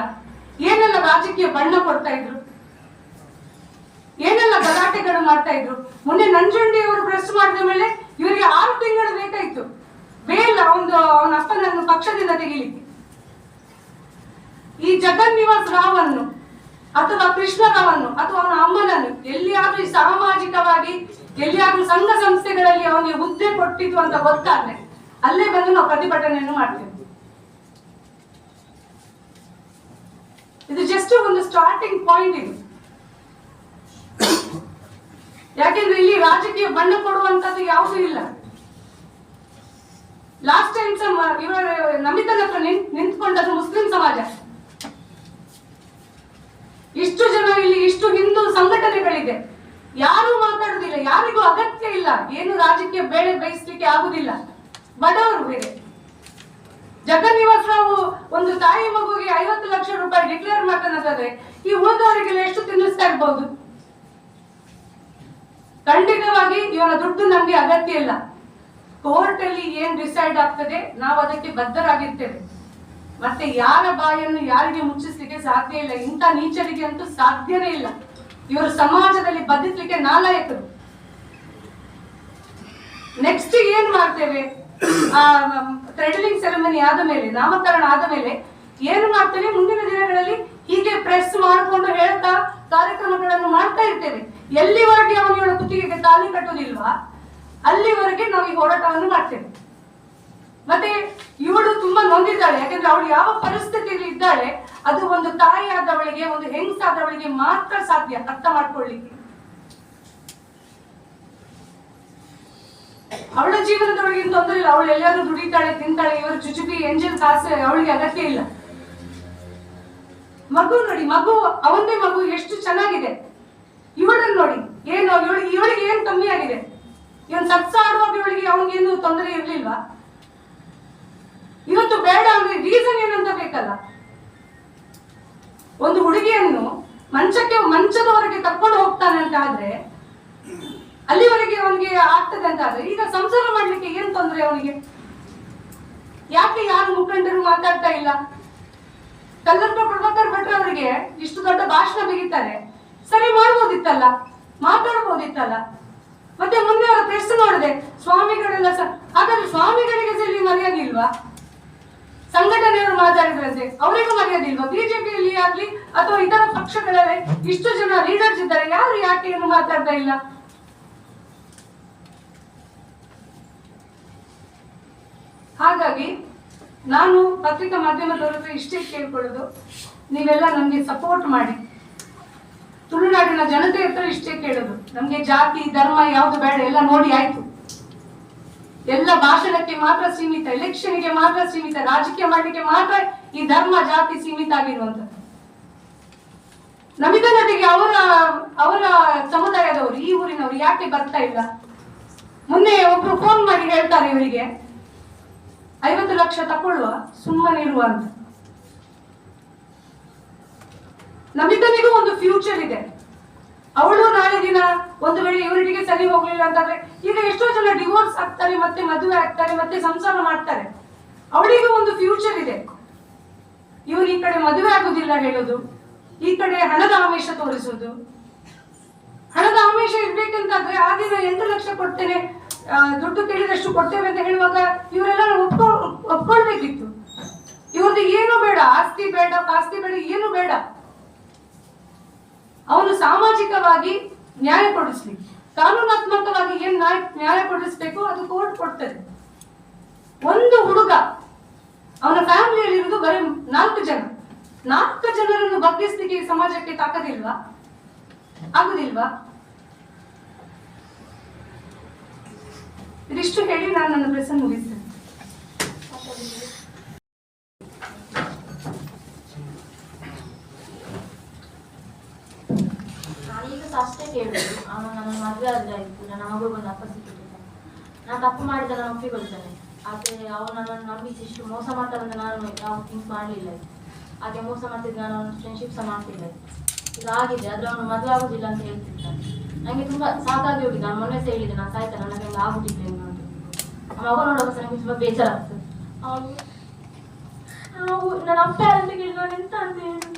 ಏನೆಲ್ಲ ರಾಜಕೀಯ ಬಣ್ಣ ಕೊಡ್ತಾ ಇದ್ರು, ಏನೆಲ್ಲ ಗಲಾಟೆಗಳು ಮಾಡ್ತಾ ಇದ್ರು. ಮೊನ್ನೆ ನಂಜುಂಡಿ ಅವರು ಪ್ರೆಸ್ ಮಾಡಿದ ಮೇಲೆ ಇವರಿಗೆ 6 ತಿಂಗಳು ಬೇಕಾಯ್ತು ಬೇಲ್ ಅವನ ಅಪ್ಪನನ್ನು ಪಕ್ಷದಿಂದ ತೆಗಿಲಿಕ್ಕೆ. ಈ ಜಗನ್ನಿವಾಸ್ ರಾವನ್ನು ಅಥವಾ ಕೃಷ್ಣರಾವನ್ನು ಅಥವಾ ಅವನ ಅಮ್ಮನನ್ನು ಎಲ್ಲಿಯಾದ್ರೂ ಸಾಮಾಜಿಕವಾಗಿ ಎಲ್ಲಿಯಾದ್ರೂ ಸಂಘ ಸಂಸ್ಥೆಗಳಲ್ಲಿ ಅವನಿಗೆ ಹುದ್ದೆ ಕೊಟ್ಟಿದ್ದು ಅಂತ ಗೊತ್ತಾದ್ರೆ ಅಲ್ಲೇ ಬಂದು ನಾವು ಪ್ರತಿಭಟನೆಯನ್ನು ಮಾಡ್ತೇವೆ. ಇದು ಜಸ್ಟ್ ಒಂದು ಸ್ಟಾರ್ಟಿಂಗ್ ಪಾಯಿಂಟ್ ಇದು. ಯಾಕೆಂದ್ರೆ ಇಲ್ಲಿ ರಾಜಕೀಯ ಬಣ್ಣ ಕೊಡುವಂತದ್ದು ಯಾವುದೂ ಇಲ್ಲ. ಲಾಸ್ಟ್ ಟೈಮ್ ಇವರ ನಮಿತನ ಹತ್ರ ನಿಂತ್ಕೊಂಡದ್ದು ಮುಸ್ಲಿಂ ಸಮಾಜ. ಇಷ್ಟು ಜನ ಇಲ್ಲಿ, ಇಷ್ಟು ಹಿಂದೂ ಸಂಘಟನೆಗಳಿದೆ, ಯಾರು ಮಾತಾಡುದಿಲ್ಲ, ಯಾರಿಗೂ ಅಗತ್ಯ ಇಲ್ಲ. ಏನು ರಾಜಕೀಯ ಬೇಳೆ ಬೇಯಿಸ್ಲಿಕ್ಕೆ ಆಗುದಿಲ್ಲ. ಬಡವರು ಬೇರೆ. ಜಗನ್ನಿವಾಸ್ ರಾವ್ ಒಂದು ತಾಯಿ ಮಗುವಿಗೆ 50 ಲಕ್ಷ ರೂಪಾಯಿ ಡಿಕ್ಲೇರ್ ಮಾಡ್ತಾನೆ, ಈ ಉಳಿದವರಿಗೆಲ್ಲ ಎಷ್ಟು ತಿನ್ನಿಸ್ತಾ ಇರ್ಬಹುದು. ಖಂಡಿತವಾಗಿ ಇವನ ದುಡ್ಡು ನಮ್ಗೆ ಅಗತ್ಯ ಇಲ್ಲ. ಕೋರ್ಟ್ ಅಲ್ಲಿ ಏನ್ ಡಿಸೈಡ್ ಆಗ್ತದೆ ನಾವು ಅದಕ್ಕೆ ಬದ್ಧರಾಗಿರ್ತೇವೆ. ಮತ್ತೆ ಯಾರ ಬಾಯನ್ನು ಯಾರಿಗೆ ಮುಚ್ಚಿಸ್ಲಿಕ್ಕೆ ಸಾಧ್ಯ ಇಲ್ಲ. ಇಂಥ ನೀಚರಿಗೆ ಅಂತೂ ಸಾಧ್ಯನೇ ಇಲ್ಲ. ಇವರು ಸಮಾಜದಲ್ಲಿ ಬದುಕಲಿಕ್ಕೆ ನಾಲಾಯಕರು. ನೆಕ್ಸ್ಟ್ ಏನ್ ಮಾಡ್ತೇವೆ, ಥ್ರೆಡಲಿಂಗ್ ಸೆರೆಮನಿ ಆದ ಮೇಲೆ, ನಾಮಕರಣ ಆದ ಮೇಲೆ ಏನು ಮಾಡ್ತೇವೆ, ಮುಂದಿನ ದಿನಗಳಲ್ಲಿ ಹೀಗೆ ಪ್ರೆಸ್ ಮಾಡಿಕೊಂಡು ಹೇಳ್ತಾ ಕಾರ್ಯಕ್ರಮಗಳನ್ನು ಮಾಡ್ತಾ ಇರ್ತೇವೆ. ಎಲ್ಲಿವರೆಗೆ ಅವನಿಗಳ ಕುತ್ತಿಗೆಗೆ ತಾಳಿ ಕಟ್ಟೋದಿಲ್ವಾ ಅಲ್ಲಿವರೆಗೆ ನಾವು ಈ ಹೋರಾಟವನ್ನು ಮಾಡ್ತೇವೆ. ಮತ್ತೆ ಇವಳು ತುಂಬಾ ನೊಂದಿದ್ದಾಳೆ. ಯಾಕಂದ್ರೆ ಅವಳು ಯಾವ ಪರಿಸ್ಥಿತಿಯಲ್ಲಿ ಇದ್ದಾಳೆ ಅದು ಒಂದು ತಾಯಿಯಾದವಳಿಗೆ, ಒಂದು ಹೆಂಗಸಾದವಳಿಗೆ ಮಾತ್ರ ಸಾಧ್ಯ ಅರ್ಥ ಮಾಡ್ಕೊಳ್ಳಿಕ್ಕೆ. ಅವಳ ಜೀವನದೊಳಗೆ ತೊಂದರೆ ಇಲ್ಲ. ಅವಳು ಎಲ್ಲಾದ್ರೂ ದುಡಿತಾಳೆ, ತಿಂತಾಳೆ. ಇವರು ಚುಚುಬಿ ಎಂಜಲ್ ಕಾಸು ಅವಳಿಗೆ ಅಗತ್ಯ ಇಲ್ಲ. ಮಗು ನೋಡಿ, ಮಗು ಅವನೇ ಮಗು ಎಷ್ಟು ಚೆನ್ನಾಗಿದೆ. ಇವಳನ್ನು ನೋಡಿ, ಏನು ಇವಳಿಗೆ ಏನ್ ಕಮ್ಮಿ ಆಗಿದೆ. ಇವನ್ ಸತ್ಸಾಡುವಾಗ ಇವಳಿಗೆ ಅವನಿಗೇನು ತೊಂದರೆ ಇರ್ಲಿಲ್ವಾ? ಇವತ್ತು ಬೇಡ ಅಂದ್ರೆ ರೀಸನ್ ಏನಂತ ಬೇಕಲ್ಲ. ಒಂದು ಹುಡುಗಿಯನ್ನು ಮಂಚದವರೆಗೆ ಕರ್ಕೊಂಡು ಹೋಗ್ತಾನೆ ಅಂತ ಆದ್ರೆ, ಅಲ್ಲಿವರೆಗೆ ಅವನಿಗೆ ಆಗ್ತದೆ ಅಂತ ಆದ್ರೆ, ಈಗ ಸಂಸಾರ ಮಾಡ್ಲಿಕ್ಕೆ ಏನ್ ತೊಂದರೆ ಅವನಿಗೆ? ಯಾಕೆ ಯಾರು ಮುಖಂಡರು ಮಾತಾಡ್ತಾ ಇಲ್ಲ? ಕಲ್ಲಪ್ಪ ಪ್ರಭಾಕರ್ ಭಟ್ರ ಅವರಿಗೆ ಇಷ್ಟು ದೊಡ್ಡ ಭಾಷಣ ಬಿಗಿತಾರೆ, ಸರಿ ಮಾಡ್ಬೋದಿತ್ತಲ್ಲ, ಮಾತಾಡ್ಬೋದಿತ್ತಲ್ಲ. ಮತ್ತೆ ಮೊನ್ನೆ ಅವರ ಪ್ರೆಸ್ ನೋಡಿದೆ, ಸ್ವಾಮಿಗಳೆಲ್ಲ ಹಾಗಾದ್ರೆ ಸ್ವಾಮಿಗಳಿಗೆ ಸರಿ ಮರ್ಯಾದೆ ಇಲ್ವಾ? ಸಂಘಟನೆಯವರು ಮಾತಾಡಿದ್ರಂತೆ, ಅವರಿಗೂ ಮರ್ಯಾದೆ ಇಲ್ವಾ? ಬಿಜೆಪಿಯಲ್ಲಿ ಆಗ್ಲಿ ಅಥವಾ ಇತರ ಪಕ್ಷಗಳಲ್ಲಿ ಇಷ್ಟು ಜನ ಲೀಡರ್ಸ್ ಇದ್ದಾರೆ, ಯಾರು ಯಾಕೆ ಏನು ಮಾತಾಡ್ತಾ ಇಲ್ಲ? ಹಾಗಾಗಿ ನಾನು ಪತ್ರಿಕಾ ಮಾಧ್ಯಮದವರ ಇಷ್ಟೇ ಕೇಳ್ಕೊಳ್ಳೋದು, ನೀವೆಲ್ಲ ನಮ್ಗೆ ಸಪೋರ್ಟ್ ಮಾಡಿ. ತುಳುನಾಡಿನ ಜನತೆ ಹತ್ರ ಇಷ್ಟೇ ಕೇಳೋದು, ನಮ್ಗೆ ಜಾತಿ ಧರ್ಮ ಯಾವ್ದು ಬೇಡ, ಎಲ್ಲ ನೋಡಿ ಆಯ್ತು. ಎಲ್ಲ ಭಾಷಣಕ್ಕೆ ಮಾತ್ರ ಸೀಮಿತ, ಎಲೆಕ್ಷನ್ಗೆ ಮಾತ್ರ ಸೀಮಿತ, ರಾಜಕೀಯ ಮಾಡ್ಲಿಕ್ಕೆ ಮಾತ್ರ ಈ ಧರ್ಮ ಜಾತಿ ಸೀಮಿತ ಆಗಿರುವಂತದ್ದು. ನಮಿತ ನಟಿಗೆ ಅವರ ಸಮುದಾಯದವರು, ಈ ಊರಿನವರು ಯಾಕೆ ಬರ್ತಾ ಇಲ್ಲ? ಮೊನ್ನೆ ಒಬ್ರು ಫೋನ್ ಮಾಡಿ ಹೇಳ್ತಾರೆ ಇವರಿಗೆ, 50 ಲಕ್ಷ ತಕೊಳ್ಳುವ, ಸುಮ್ಮನೆ ಇರುವ ಅಂತ. ನಮಿತನಿಗೂ ಒಂದು ಫ್ಯೂಚರ್ ಇದೆ. ಅವಳು ನಾಳೆ ದಿನ ಒಂದು ವೇಳೆ ಇವರಿಗೆ ಸರಿ ಹೋಗ್ಲಿಲ್ಲ ಅಂತಂದ್ರೆ, ಈಗ ಎಷ್ಟೋ ಜನ ಡಿವೋರ್ಸ್ ಆಗ್ತಾರೆ, ಮತ್ತೆ ಮದುವೆ ಆಗ್ತಾರೆ, ಮತ್ತೆ ಸಂಸಾರ ಮಾಡ್ತಾರೆ. ಅವಳಿಗೂ ಒಂದು ಫ್ಯೂಚರ್ ಇದೆ. ಇವರು ಈ ಕಡೆ ಮದುವೆ ಆಗುದಿಲ್ಲ ಹೇಳೋದು, ಈ ಕಡೆ ಹಣದ ಆಮಿಷ ತೋರಿಸುವುದು. ಹಣದ ಆಮಿಷ ಇರ್ಬೇಕಂತಾದ್ರೆ ಆ ದಿನ 8 ಲಕ್ಷ ಕೊಡ್ತೇನೆ, ದುಡ್ಡು ಕೇಳಿದಷ್ಟು ಕೊಡ್ತೇವೆ ಅಂತ ಹೇಳುವಾಗ ಇವರೆಲ್ಲ ಒಪ್ಕೊಳ್ಬೇಕಿತ್ತು. ಇವ್ರದ್ದು ಏನು ಬೇಡ, ಆಸ್ತಿ ಬೇಡ, ಪಾಸ್ತಿ ಬೇಡ, ಏನು ಬೇಡ. ಅವನು ಸಾಮಾಜಿಕವಾಗಿ ನ್ಯಾಯ ಕೊಡಿಸ್ಲಿ, ಕಾನೂನಾತ್ಮಕವಾಗಿ ಏನ್ ನ್ಯಾಯ ಕೊಡಿಸ್ಬೇಕು ಅದು ಕೋರ್ಟ್ ಕೊಡ್ತದೆ. ಒಂದು ಹುಡುಗ, ಅವನ ಫ್ಯಾಮಿಲಿಯಲ್ಲಿ ಇರುವುದು ಬರೀ 4 ಜನ. 4 ಜನರನ್ನು ಬಗ್ಗಿಸ್ಲಿಕ್ಕೆ ಸಮಾಜಕ್ಕೆ ತಾಕದಿಲ್ವಾ? ಆಗುದಿಲ್ವಾ? ಇದಿಷ್ಟು ಹೇಳಿ ನಾನು ನನ್ನ ಪ್ರೆಸನ್ ಮುಗಿಸ್ತೇನೆ. ನಾನೀಗ ಅಷ್ಟೇ ಕೇಳುದು, ಅವನು ನನ್ನ ಮದುವೆ ಆದ್ರೆ ಆಯ್ತು, ನನ್ನ ಮಗುಗೊಂದು ಅಪ್ಪ ಸಿಕ್ಕಿದ್ದಾನೆ, ನಾನು ತಪ್ಪು ಮಾಡಿದ ನಾನು ಒಪ್ಪಿಕೊಳ್ತೇನೆ. ಆದ್ರೆ ಅವನು ನನ್ನನ್ನು ನಂಬಿಸಿ ಇಷ್ಟು ಮೋಸ ಮಾಡ್ತಾರಂತ ನಾನು ಯಾವ ಥಿಂಕ್ ಮಾಡಲಿಲ್ಲ. ಹಾಗೆ ಮೋಸ ಮಾಡ್ತಿದ್ದು ನಾನು ಅವನು ಫ್ರೆಂಡ್ಶಿಪ್ ಸಹ ಮಾಡ್ತಿಲ್ಲ. ಈಗ ಆಗಿದೆ, ಆದ್ರೆ ಅವನು ಮದುವೆ ಆಗುದಿಲ್ಲ ಅಂತ ಹೇಳ್ತಿದ್ದಾನೆ. ನನಗೆ ತುಂಬಾ ಸಾಕಾಗಿ ಹೋಗಿದೆ. ನಾನು ಮೊನ್ನೆ ಸಹ ಹೇಳಿದೆ, ನಾನು ಸಾಯ್ತಾನೆ, ನನಗೆ ಆಗುದಿಲ್ಲ ಏನು ಅಂತ. ಮಗ ನೋಡೋಕೆ ನನಗೆ ತುಂಬಾ ಬೇಜಾರಾಗ್ತದೆ. ನನ್ನ ಅಪ್ಪ ಅಂತ ಕೇಳಿ ನಾನು ಎಂತ ಅಂತ ಹೇಳುದು?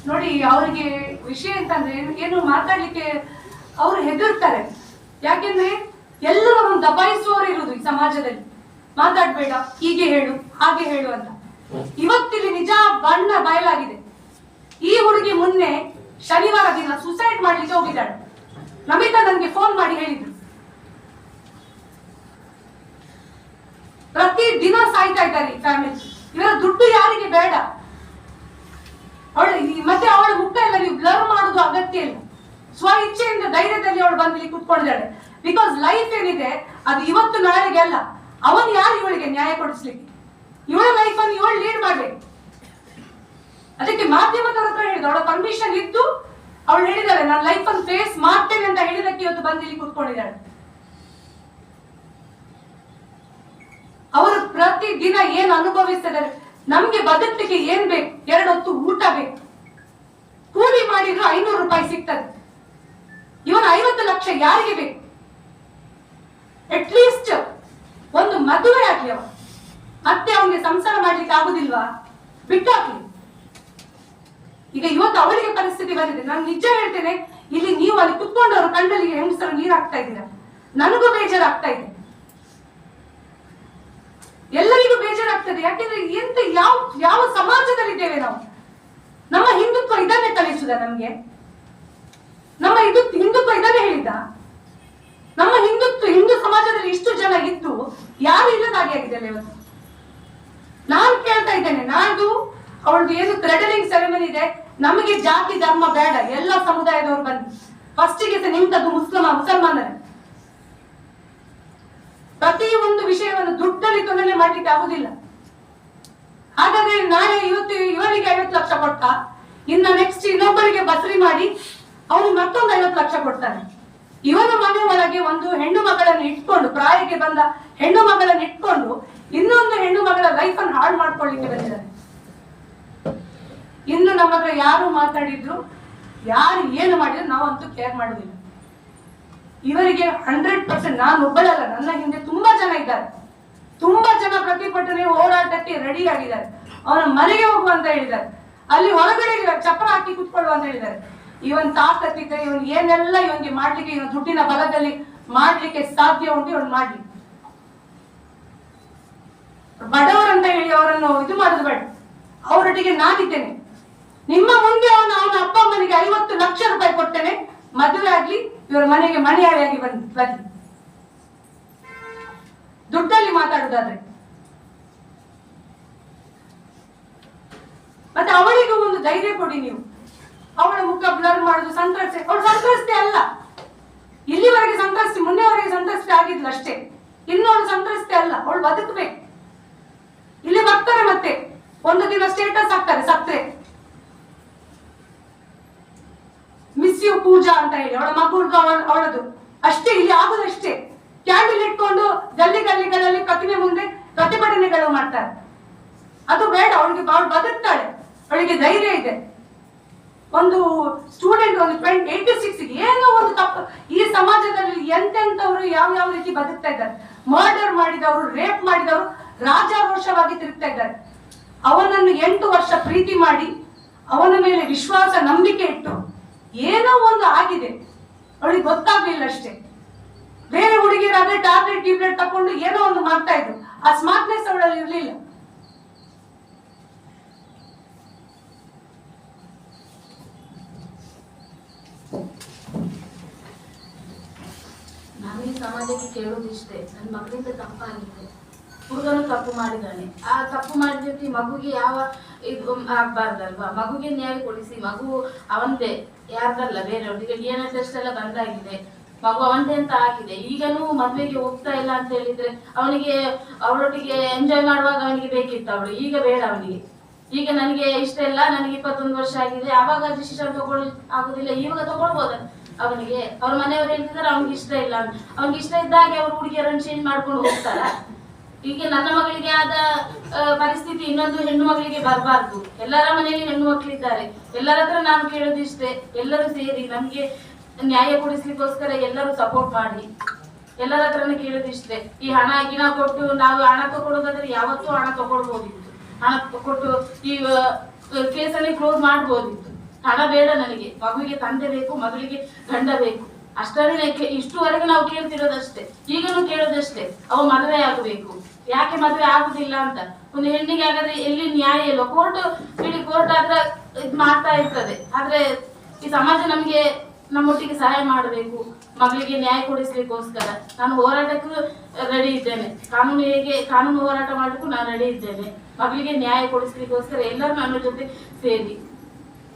ನೋಡಿ, ಅವರಿಗೆ ವಿಷಯ ಅಂತಂದ್ರೆ ಏನು ಮಾತಾಡ್ಲಿಕ್ಕೆ ಅವರು ಹೆದರ್ತಾರೆ. ಯಾಕೆಂದ್ರೆ ಎಲ್ಲರೂ ದಬಾಯಿಸುವವರು ಇರುವುದು ಈ ಸಮಾಜದಲ್ಲಿ. ಮಾತಾಡ್ಬೇಡ, ಹೀಗೆ ಹೇಳು, ಹಾಗೆ ಹೇಳು ಅಂತ. ಇವತ್ತಿಲ್ಲಿ ನಿಜ ಬಣ್ಣ ಬಯಲಾಗಿದೆ. ಈ ಹುಡುಗಿ ಮೊನ್ನೆ ಶನಿವಾರ ದಿನ ಸುಸೈಡ್ ಮಾಡ್ಲಿಕ್ಕೆ ಹೋಗಿದ್ದಾಳೆ. ನಮಿತಾ ನನಗೆ ಫೋನ್ ಮಾಡಿ ಹೇಳಿದ್ರು, ಪ್ರತಿ ದಿನ ಸಾಯ್ತಾ ಇದ್ದಾರೆ ಈ ಫ್ಯಾಮಿಲಿ. ಇವರ ದುಡ್ಡು ಯಾರಿಗೆ ಬೇಡ. ಮತ್ತೆ ಅವಳ ಮುಖ ಎಲ್ಲ ನೀವು ಬ್ಲರ್ ಮಾಡುದು ಅಗತ್ಯ ಇಲ್ಲ. ಸ್ವ ಇಚ್ಛೆಯಿಂದ ಧೈರ್ಯದಲ್ಲಿ ಅವಳು ಬಂದು ಕುತ್ಕೊಂಡಿದ್ದಾಳೆ. ಬಿಕಾಸ್ ಲೈಫ್ ಏನಿದೆ ಅದು ಇವತ್ತು ನಾಳೆಗೆ ಅಲ್ಲ. ಅವನು ಯಾರು ಇವಳಿಗೆ ನ್ಯಾಯ ಕೊಡಿಸ್ಲಿಕ್ಕೆ? ಇವಳ ಲೈಫ್ ಅನ್ನು ಇವಳು ಲೀಡ್ ಮಾಡ್ಬೇಕು. ಅದಕ್ಕೆ ಮಾಧ್ಯಮದವ್ರ ಹತ್ರ ಹೇಳಿದ, ಅವಳ ಪರ್ಮಿಷನ್ ಇದ್ದು ಅವಳು ಹೇಳಿದಾಳೆ, ನಾನು ಲೈಫ್ ಅನ್ನು ಫೇಸ್ ಮಾಡ್ತೇನೆ ಅಂತ ಹೇಳಿದಕ್ಕೆ ಇವತ್ತು ಬಂದು ಇಲ್ಲಿ ಕುತ್ಕೊಂಡಿದ್ದಾಳೆ. ಅವರು ಪ್ರತಿ ದಿನ ಏನು ಅನುಭವಿಸ್ತಿದ್ದಾರೆ. ನಮ್ಗೆ ಬದುಕಲಿಕ್ಕೆ ಏನ್ ಬೇಕು? 2 ಹೊತ್ತು ಊಟ ಬೇಕು. ಕೂಲಿ ಮಾಡಿದ್ರು 500 ರೂಪಾಯಿ ಸಿಗ್ತದೆ. ಇವನ 50 ಲಕ್ಷ ಯಾರಿಗೆ ಬೇಕು? ಅಟ್ಲೀಸ್ಟ್ ಒಂದು ಮದುವೆ ಆಗ್ಲಿ, ಅವ ಮತ್ತೆ ಅವನಿಗೆ ಸಂಸಾರ ಮಾಡ್ಲಿಕ್ಕೆ ಆಗುದಿಲ್ವಾ? ಬಿಟ್ಟಾಕ್ಲಿ. ಈಗ ಇವತ್ತು ಅವಳಿಗೆ ಪರಿಸ್ಥಿತಿ ಬಂದಿದೆ. ನಾನು ನಿಜ ಹೇಳ್ತೇನೆ, ಇಲ್ಲಿ ನೀವು ಅಲ್ಲಿ ಕುತ್ಕೊಂಡವರು ಕಣ್ಣಲ್ಲಿ ಹೆಂಗಸರು ನೀರು ಹಾಕ್ತಾ ಇದ್ದೀರಾ. ನನಗೂ ಬೇಜಾರಾಗ್ತಾ ಇದೆ, ಎಲ್ಲರಿಗೂ ಬೇಜಾರಾಗ್ತದೆ. ಯಾಕೆಂದ್ರೆ ಎಂತ ಯಾವ ಸಮಾಜದಲ್ಲಿದ್ದೇವೆ ನಾವು? ನಮ್ಮ ಹಿಂದುತ್ವ ಇದನ್ನೇ ಕಲಿಸುದ ನಮ್ಗೆ? ನಮ್ಮ ಹಿಂದುತ್ವ ಇದನ್ನೇ ಹೇಳಿದ? ನಮ್ಮ ಹಿಂದೂ ಸಮಾಜದಲ್ಲಿ ಇಷ್ಟು ಜನ ಇದ್ದು ಯಾರು ಇಲ್ಲದಾಗಿ ಆಗಿದೆ ಇವತ್ತು. ನಾನು ಕೇಳ್ತಾ ಇದ್ದೇನೆ, ನಾಡ್ದು ಅವಳದು ಏನು ಕ್ರೆಡಲಿಂಗ್ ಸೆರೆಮನಿ ಇದೆ, ನಮಗೆ ಜಾತಿ ಧರ್ಮ ಬೇಡ, ಎಲ್ಲ ಸಮುದಾಯದವರು ಬಂದು ಫಸ್ಟಿಗೆ ನಿಂತದ್ದು ಮುಸಲ್ಮಾನರೇ. ಪ್ರತಿ ಒಂದು ವಿಷಯವನ್ನು ದುಡ್ಡಲ್ಲಿ ತುಲನೆ ಮಾಡ್ಲಿಕ್ಕೆ ಆಗುದಿಲ್ಲ. ಹಾಗಾದ್ರೆ ನಾಳೆ ಇವರಿಗೆ 50 ಲಕ್ಷ ಕೊಟ್ಟ, ಇನ್ನ ನೆಕ್ಸ್ಟ್ ಇನ್ನೊಬ್ಬರಿಗೆ ಬಸರಿ ಮಾಡಿ ಅವನು ಮತ್ತೊಂದು 50 ಲಕ್ಷ ಕೊಡ್ತಾನೆ. ಇವನ ಮನೆ ಒಳಗೆ ಒಂದು ಹೆಣ್ಣು ಮಗಳನ್ನು ಇಟ್ಕೊಂಡು, ಪ್ರಾಯಕ್ಕೆ ಬಂದ ಹೆಣ್ಣು ಮಗಳನ್ನು ಇಟ್ಕೊಂಡು ಇನ್ನೊಂದು ಹೆಣ್ಣು ಮಗಳ ಲೈಫ್ ಅನ್ನು ಹಾಳು ಮಾಡ್ಕೊಳ್ಳಿಕ್ಕೆ ಬಂದಿದ್ದಾರೆ. ಇನ್ನು ನಮ್ಮ ಹತ್ರ ಯಾರು ಮಾತಾಡಿದ್ರು, ಯಾರು ಏನು ಮಾಡಿದ್ರು ನಾವಂತೂ ಕೇರ್ ಮಾಡುದಿಲ್ಲ. ಇವರಿಗೆ 100%, ನಾನು ಒಬ್ಬಳಲ್ಲ, ನನ್ನ ಹಿಂದೆ ತುಂಬಾ ಜನ ಇದ್ದಾರೆ. ತುಂಬಾ ಜನ ಪ್ರತಿಭಟನೆ ಹೋರಾಟಕ್ಕೆ ರೆಡಿ ಆಗಿದ್ದಾರೆ. ಅವನ ಮನೆಗೆ ಹೋಗುವ ಅಂತ ಹೇಳಿದ್ದಾರೆ, ಅಲ್ಲಿ ಹೊರಗಡೆ ಚಪ್ರ ಹಾಕಿ ಕುತ್ಕೊಳ್ಳುವ ಅಂತ ಹೇಳಿದ್ದಾರೆ. ಇವನ್ ತಾಕತ್ತಿದ್ದ ಇವನ್ ಏನೆಲ್ಲ ಇವನಿಗೆ ಮಾಡ್ಲಿಕ್ಕೆ, ಇವನ ದುಡ್ಡಿನ ಬಲದಲ್ಲಿ ಮಾಡ್ಲಿಕ್ಕೆ ಸಾಧ್ಯ ಉಂಟು, ಇವನ್ ಮಾಡ್ಲಿ. ಬಡವರಂತ ಹೇಳಿ ಅವರನ್ನು ಇದು ಮಾಡುದು ಬೇಡ. ಅವರೊಟ್ಟಿಗೆ ನಾನಿದ್ದೇನೆ. ನಿಮ್ಮ ಮುಂದೆ ಅವನ ಅಪ್ಪ ಅಮ್ಮನಿಗೆ 50 ಲಕ್ಷ ರೂಪಾಯಿ ಕೊಡ್ತೇನೆ, ಮದುವೆ ಆಗ್ಲಿ, ಇವರ ಮನೆಗೆ ಮನೆಯಾಗಿ ಬರ್ಲಿ. ದುಡ್ಡಲ್ಲಿ ಮಾತಾಡುದಾದ್ರೆ. ಮತ್ತೆ ಅವಳಿಗೂ ಒಂದು ಧೈರ್ಯ ಕೊಡಿ ನೀವು. ಅವಳ ಮುಖ ಬ್ಲರ್ ಮಾಡುದು ಸಂತ್ರಸ್ತೆ. ಅವಳು ಸಂತ್ರಸ್ತೆ ಅಲ್ಲ, ಇಲ್ಲಿವರೆಗೆ ಸಂತ್ರಸ್ತೆ, ಮೊನ್ನೆವರೆಗೆ ಸಂತ್ರಸ್ತೆ ಆಗಿದ್ಲು ಅಷ್ಟೇ. ಇನ್ನು ಅವಳು ಸಂತ್ರಸ್ತೆ ಅಲ್ಲ, ಅವಳು ಬದುಕಬೇಕು. ಇಲ್ಲಿ ಬರ್ತಾರೆ ಮತ್ತೆ ಒಂದು ದಿನ ಸ್ಟೇಟಸ್ ಹಾಕ್ತಾರೆ ಸತ್ರೆ, ಮಿಸ್ ಯು ಪೂಜಾ ಅಂತ ಹೇಳಿ ಅವಳ ಮಗುಳ್ದು ಅವಳದು ಅಷ್ಟೇ. ಇಲ್ಲಿ ಆಗುದಷ್ಟೇ, ಕ್ಯಾಂಡಲ್ ಇಟ್ಕೊಂಡು ಗಲ್ಲಿ ಗಲ್ಲಿಗಳಲ್ಲಿ ಪ್ರತಿಮೆ ಮುಂದೆ ಪ್ರತಿಭಟನೆಗಳು ಮಾಡ್ತಾರೆ. ಅದು ಬೇಡ, ಅವಳಿಗೆ ಬದುಕ್ತಾಳೆ, ಅವಳಿಗೆ ಧೈರ್ಯ ಇದೆ. ಒಂದು ಸ್ಟೂಡೆಂಟ್ ಒಂದು 86 ಏನೋ ಒಂದು ತಪ್ಪು. ಈ ಸಮಾಜದಲ್ಲಿ ಎಂತೆಂಥವ್ರು ಯಾವ ರೀತಿ ಬದುಕ್ತಾ ಇದ್ದಾರೆ. ಮರ್ಡರ್ ಮಾಡಿದವರು, ರೇಪ್ ಮಾಡಿದವರು ರಾಜಾರೋಷವಾಗಿ ತಿರುಗ್ತಾ ಇದ್ದಾರೆ. ಅವನನ್ನು 8 ವರ್ಷ ಪ್ರೀತಿ ಮಾಡಿ ಅವನ ಮೇಲೆ ವಿಶ್ವಾಸ ನಂಬಿಕೆ ಇಟ್ಟು ಏನೋ ಒಂದು ಆಗಿದೆ, ಅವಳಿಗೆ ಗೊತ್ತಾಗ್ಲಿಲ್ಲ ಅಷ್ಟೇ. ಬೇರೆ ಹುಡುಗಿಯರಾದ್ರೆ ಟ್ಯಾಬ್ಲೆಟ್ ಟ್ಯೂಬ್ಲೆಟ್ ತಕೊಂಡು ಏನೋ ಒಂದು ಮಾಡ್ತಾ ಇದ್ರು, ಆ ಸ್ಮಾರ್ಟ್ನೆಸ್ ಅವಳಲ್ಲಿ ಇರ್ಲಿಲ್ಲ. ನಾನು ಈ ಸಮಾಜಕ್ಕೆ ಕೇಳೋದಿಷ್ಟೇ, ನನ್ನ ಮಗಳಿಂದ ತಪ್ಪಾಗಿದೆ, ಹುಡುಗನು ತಪ್ಪು ಮಾಡಿದ್ದಾನೆ. ಆ ತಪ್ಪು ಮಾಡಿದ್ದಕ್ಕೆ ಮಗುಗೆ ಯಾವ ಇದು ಆಗ್ಬಾರ್ದಲ್ವಾ? ಮಗುಗೆ ನ್ಯಾಯ ಕೊಡಿಸಿ. ಮಗು ಅವಂದೇ, ಯಾರ್ದಲ್ಲ ಬೇರೆಯವ್ರಿಗೆ. DNA ಟೆಸ್ಟ್ ಎಲ್ಲ ಬಂದಾಗಿದೆ, ಮಗು ಅವಂದೇ ಅಂತ ಆಗಿದೆ. ಈಗನೂ ಮದ್ವೆಗೆ ಹೋಗ್ತಾ ಇಲ್ಲ ಅಂತ ಹೇಳಿದ್ರೆ ಅವನಿಗೆ ಅವಳೊಟ್ಟಿಗೆ ಎಂಜಾಯ್ ಮಾಡುವಾಗ ಅವನಿಗೆ ಬೇಕಿತ್ತು ಅವಳು, ಈಗ ಬೇಡ ಅವನಿಗೆ. ಈಗ ನನಗೆ ಇಷ್ಟ ಇಲ್ಲ, ನನಗೆ 21 ವರ್ಷ ಆಗಿದೆ, ಆವಾಗ ಡಿಸಿಷನ್ ತಗೊಳ್ಳಿ ಆಗುದಿಲ್ಲ, ಇವಾಗ ತಗೊಳ್ಬೋದ ಅವನಿಗೆ. ಅವ್ರ ಮನೆಯವರು ಹೇಳ್ತಿದ್ದಾರೆ ಅವ್ನಿಗೆ ಇಷ್ಟ ಇಲ್ಲ ಅಂತ. ಅವ್ನಿಗೆ ಇಷ್ಟ ಇದ್ದಾಗೆ ಅವ್ರು ಹುಡುಗಿಯರನ್ನು ಚೇಂಜ್ ಮಾಡ್ಕೊಂಡು ಹೋಗ್ತಾರ. ಈಗ ನನ್ನ ಮಗಳಿಗೆ ಆದ ಪರಿಸ್ಥಿತಿ ಇನ್ನೊಂದು ಹೆಣ್ಣು ಮಗಳಿಗೆ ಬರಬಾರ್ದು. ಎಲ್ಲರ ಮನೆಯಲ್ಲಿ ಹೆಣ್ಣು ಮಕ್ಕಳಿದ್ದಾರೆ. ಎಲ್ಲರ ಹತ್ರ ನಾನು ಕೇಳೋದಿಷ್ಟೇ, ಎಲ್ಲರೂ ಸೇರಿ ನಮ್ಗೆ ನ್ಯಾಯ ಕೊಡಿಸ್ಲಿಕ್ಕೋಸ್ಕರ ಎಲ್ಲರೂ ಸಪೋರ್ಟ್ ಮಾಡಿ. ಎಲ್ಲರ ಹತ್ರನೇ ಕೇಳೋದಿಷ್ಟೇ. ಈ ಹಣ ಗಿಣ ಕೊಟ್ಟು ನಾವು ಹಣ ತಗೊಳ್ಳೋದಾದ್ರೆ ಯಾವತ್ತೂ ಹಣ ತಗೊಳ್ಬೋದಿತ್ತು. ಹಣ ಕೊಟ್ಟು ಈ ಕೇಸಲ್ಲಿ ಕ್ಲೋಸ್ ಮಾಡ್ಬೋದಿತ್ತು. ಹಣ ಬೇಡ ನನಗೆ, ಮಗುವಿಗೆ ತಂದೆ ಬೇಕು, ಮಗಳಿಗೆ ಗಂಡ ಬೇಕು, ಅಷ್ಟೇ. ಇಷ್ಟುವರೆಗೆ ನಾವು ಕೇಳ್ತಿರೋದಷ್ಟೇ, ಈಗಲೂ ಕೇಳೋದಷ್ಟೇ. ಅವ ಮದುವೆ ಆಗಬೇಕು. ಯಾಕೆ ಮದುವೆ ಆಗುದಿಲ್ಲ ಅಂತ ಒಂದು ಹೆಣ್ಣಿಗೆ ಆಗಾದ್ರೆ ಎಲ್ಲಿ ನ್ಯಾಯ ಇಲ್ಲ. ಕೋರ್ಟ್ ಬಿಡಿ, ಕೋರ್ಟ್ ಆದ್ರೆ ಇದ್ ಮಾಡ್ತಾ ಇರ್ತದೆ. ಆದ್ರೆ ಈ ಸಮಾಜ ನಮ್ಗೆ ನಮ್ಮೊಟ್ಟಿಗೆ ಸಹಾಯ ಮಾಡಬೇಕು, ಮಗಳಿಗೆ ನ್ಯಾಯ ಕೊಡಿಸ್ಲಿಕ್ಕೋಸ್ಕರ ನಾನು ಹೋರಾಟಕ್ಕೂ ರೆಡಿ ಇದ್ದೇನೆ. ಕಾನೂನು ಹೋರಾಟ ಮಾಡಲಿಕ್ಕೂ ನಾನು ರೆಡಿ ಇದ್ದೇನೆ. ಮಗಳಿಗೆ ನ್ಯಾಯ ಕೊಡಿಸ್ಲಿಕ್ಕೋಸ್ಕರ ಎಲ್ಲರೂ ನನ್ನ ಜೊತೆ ಸೇರಿ.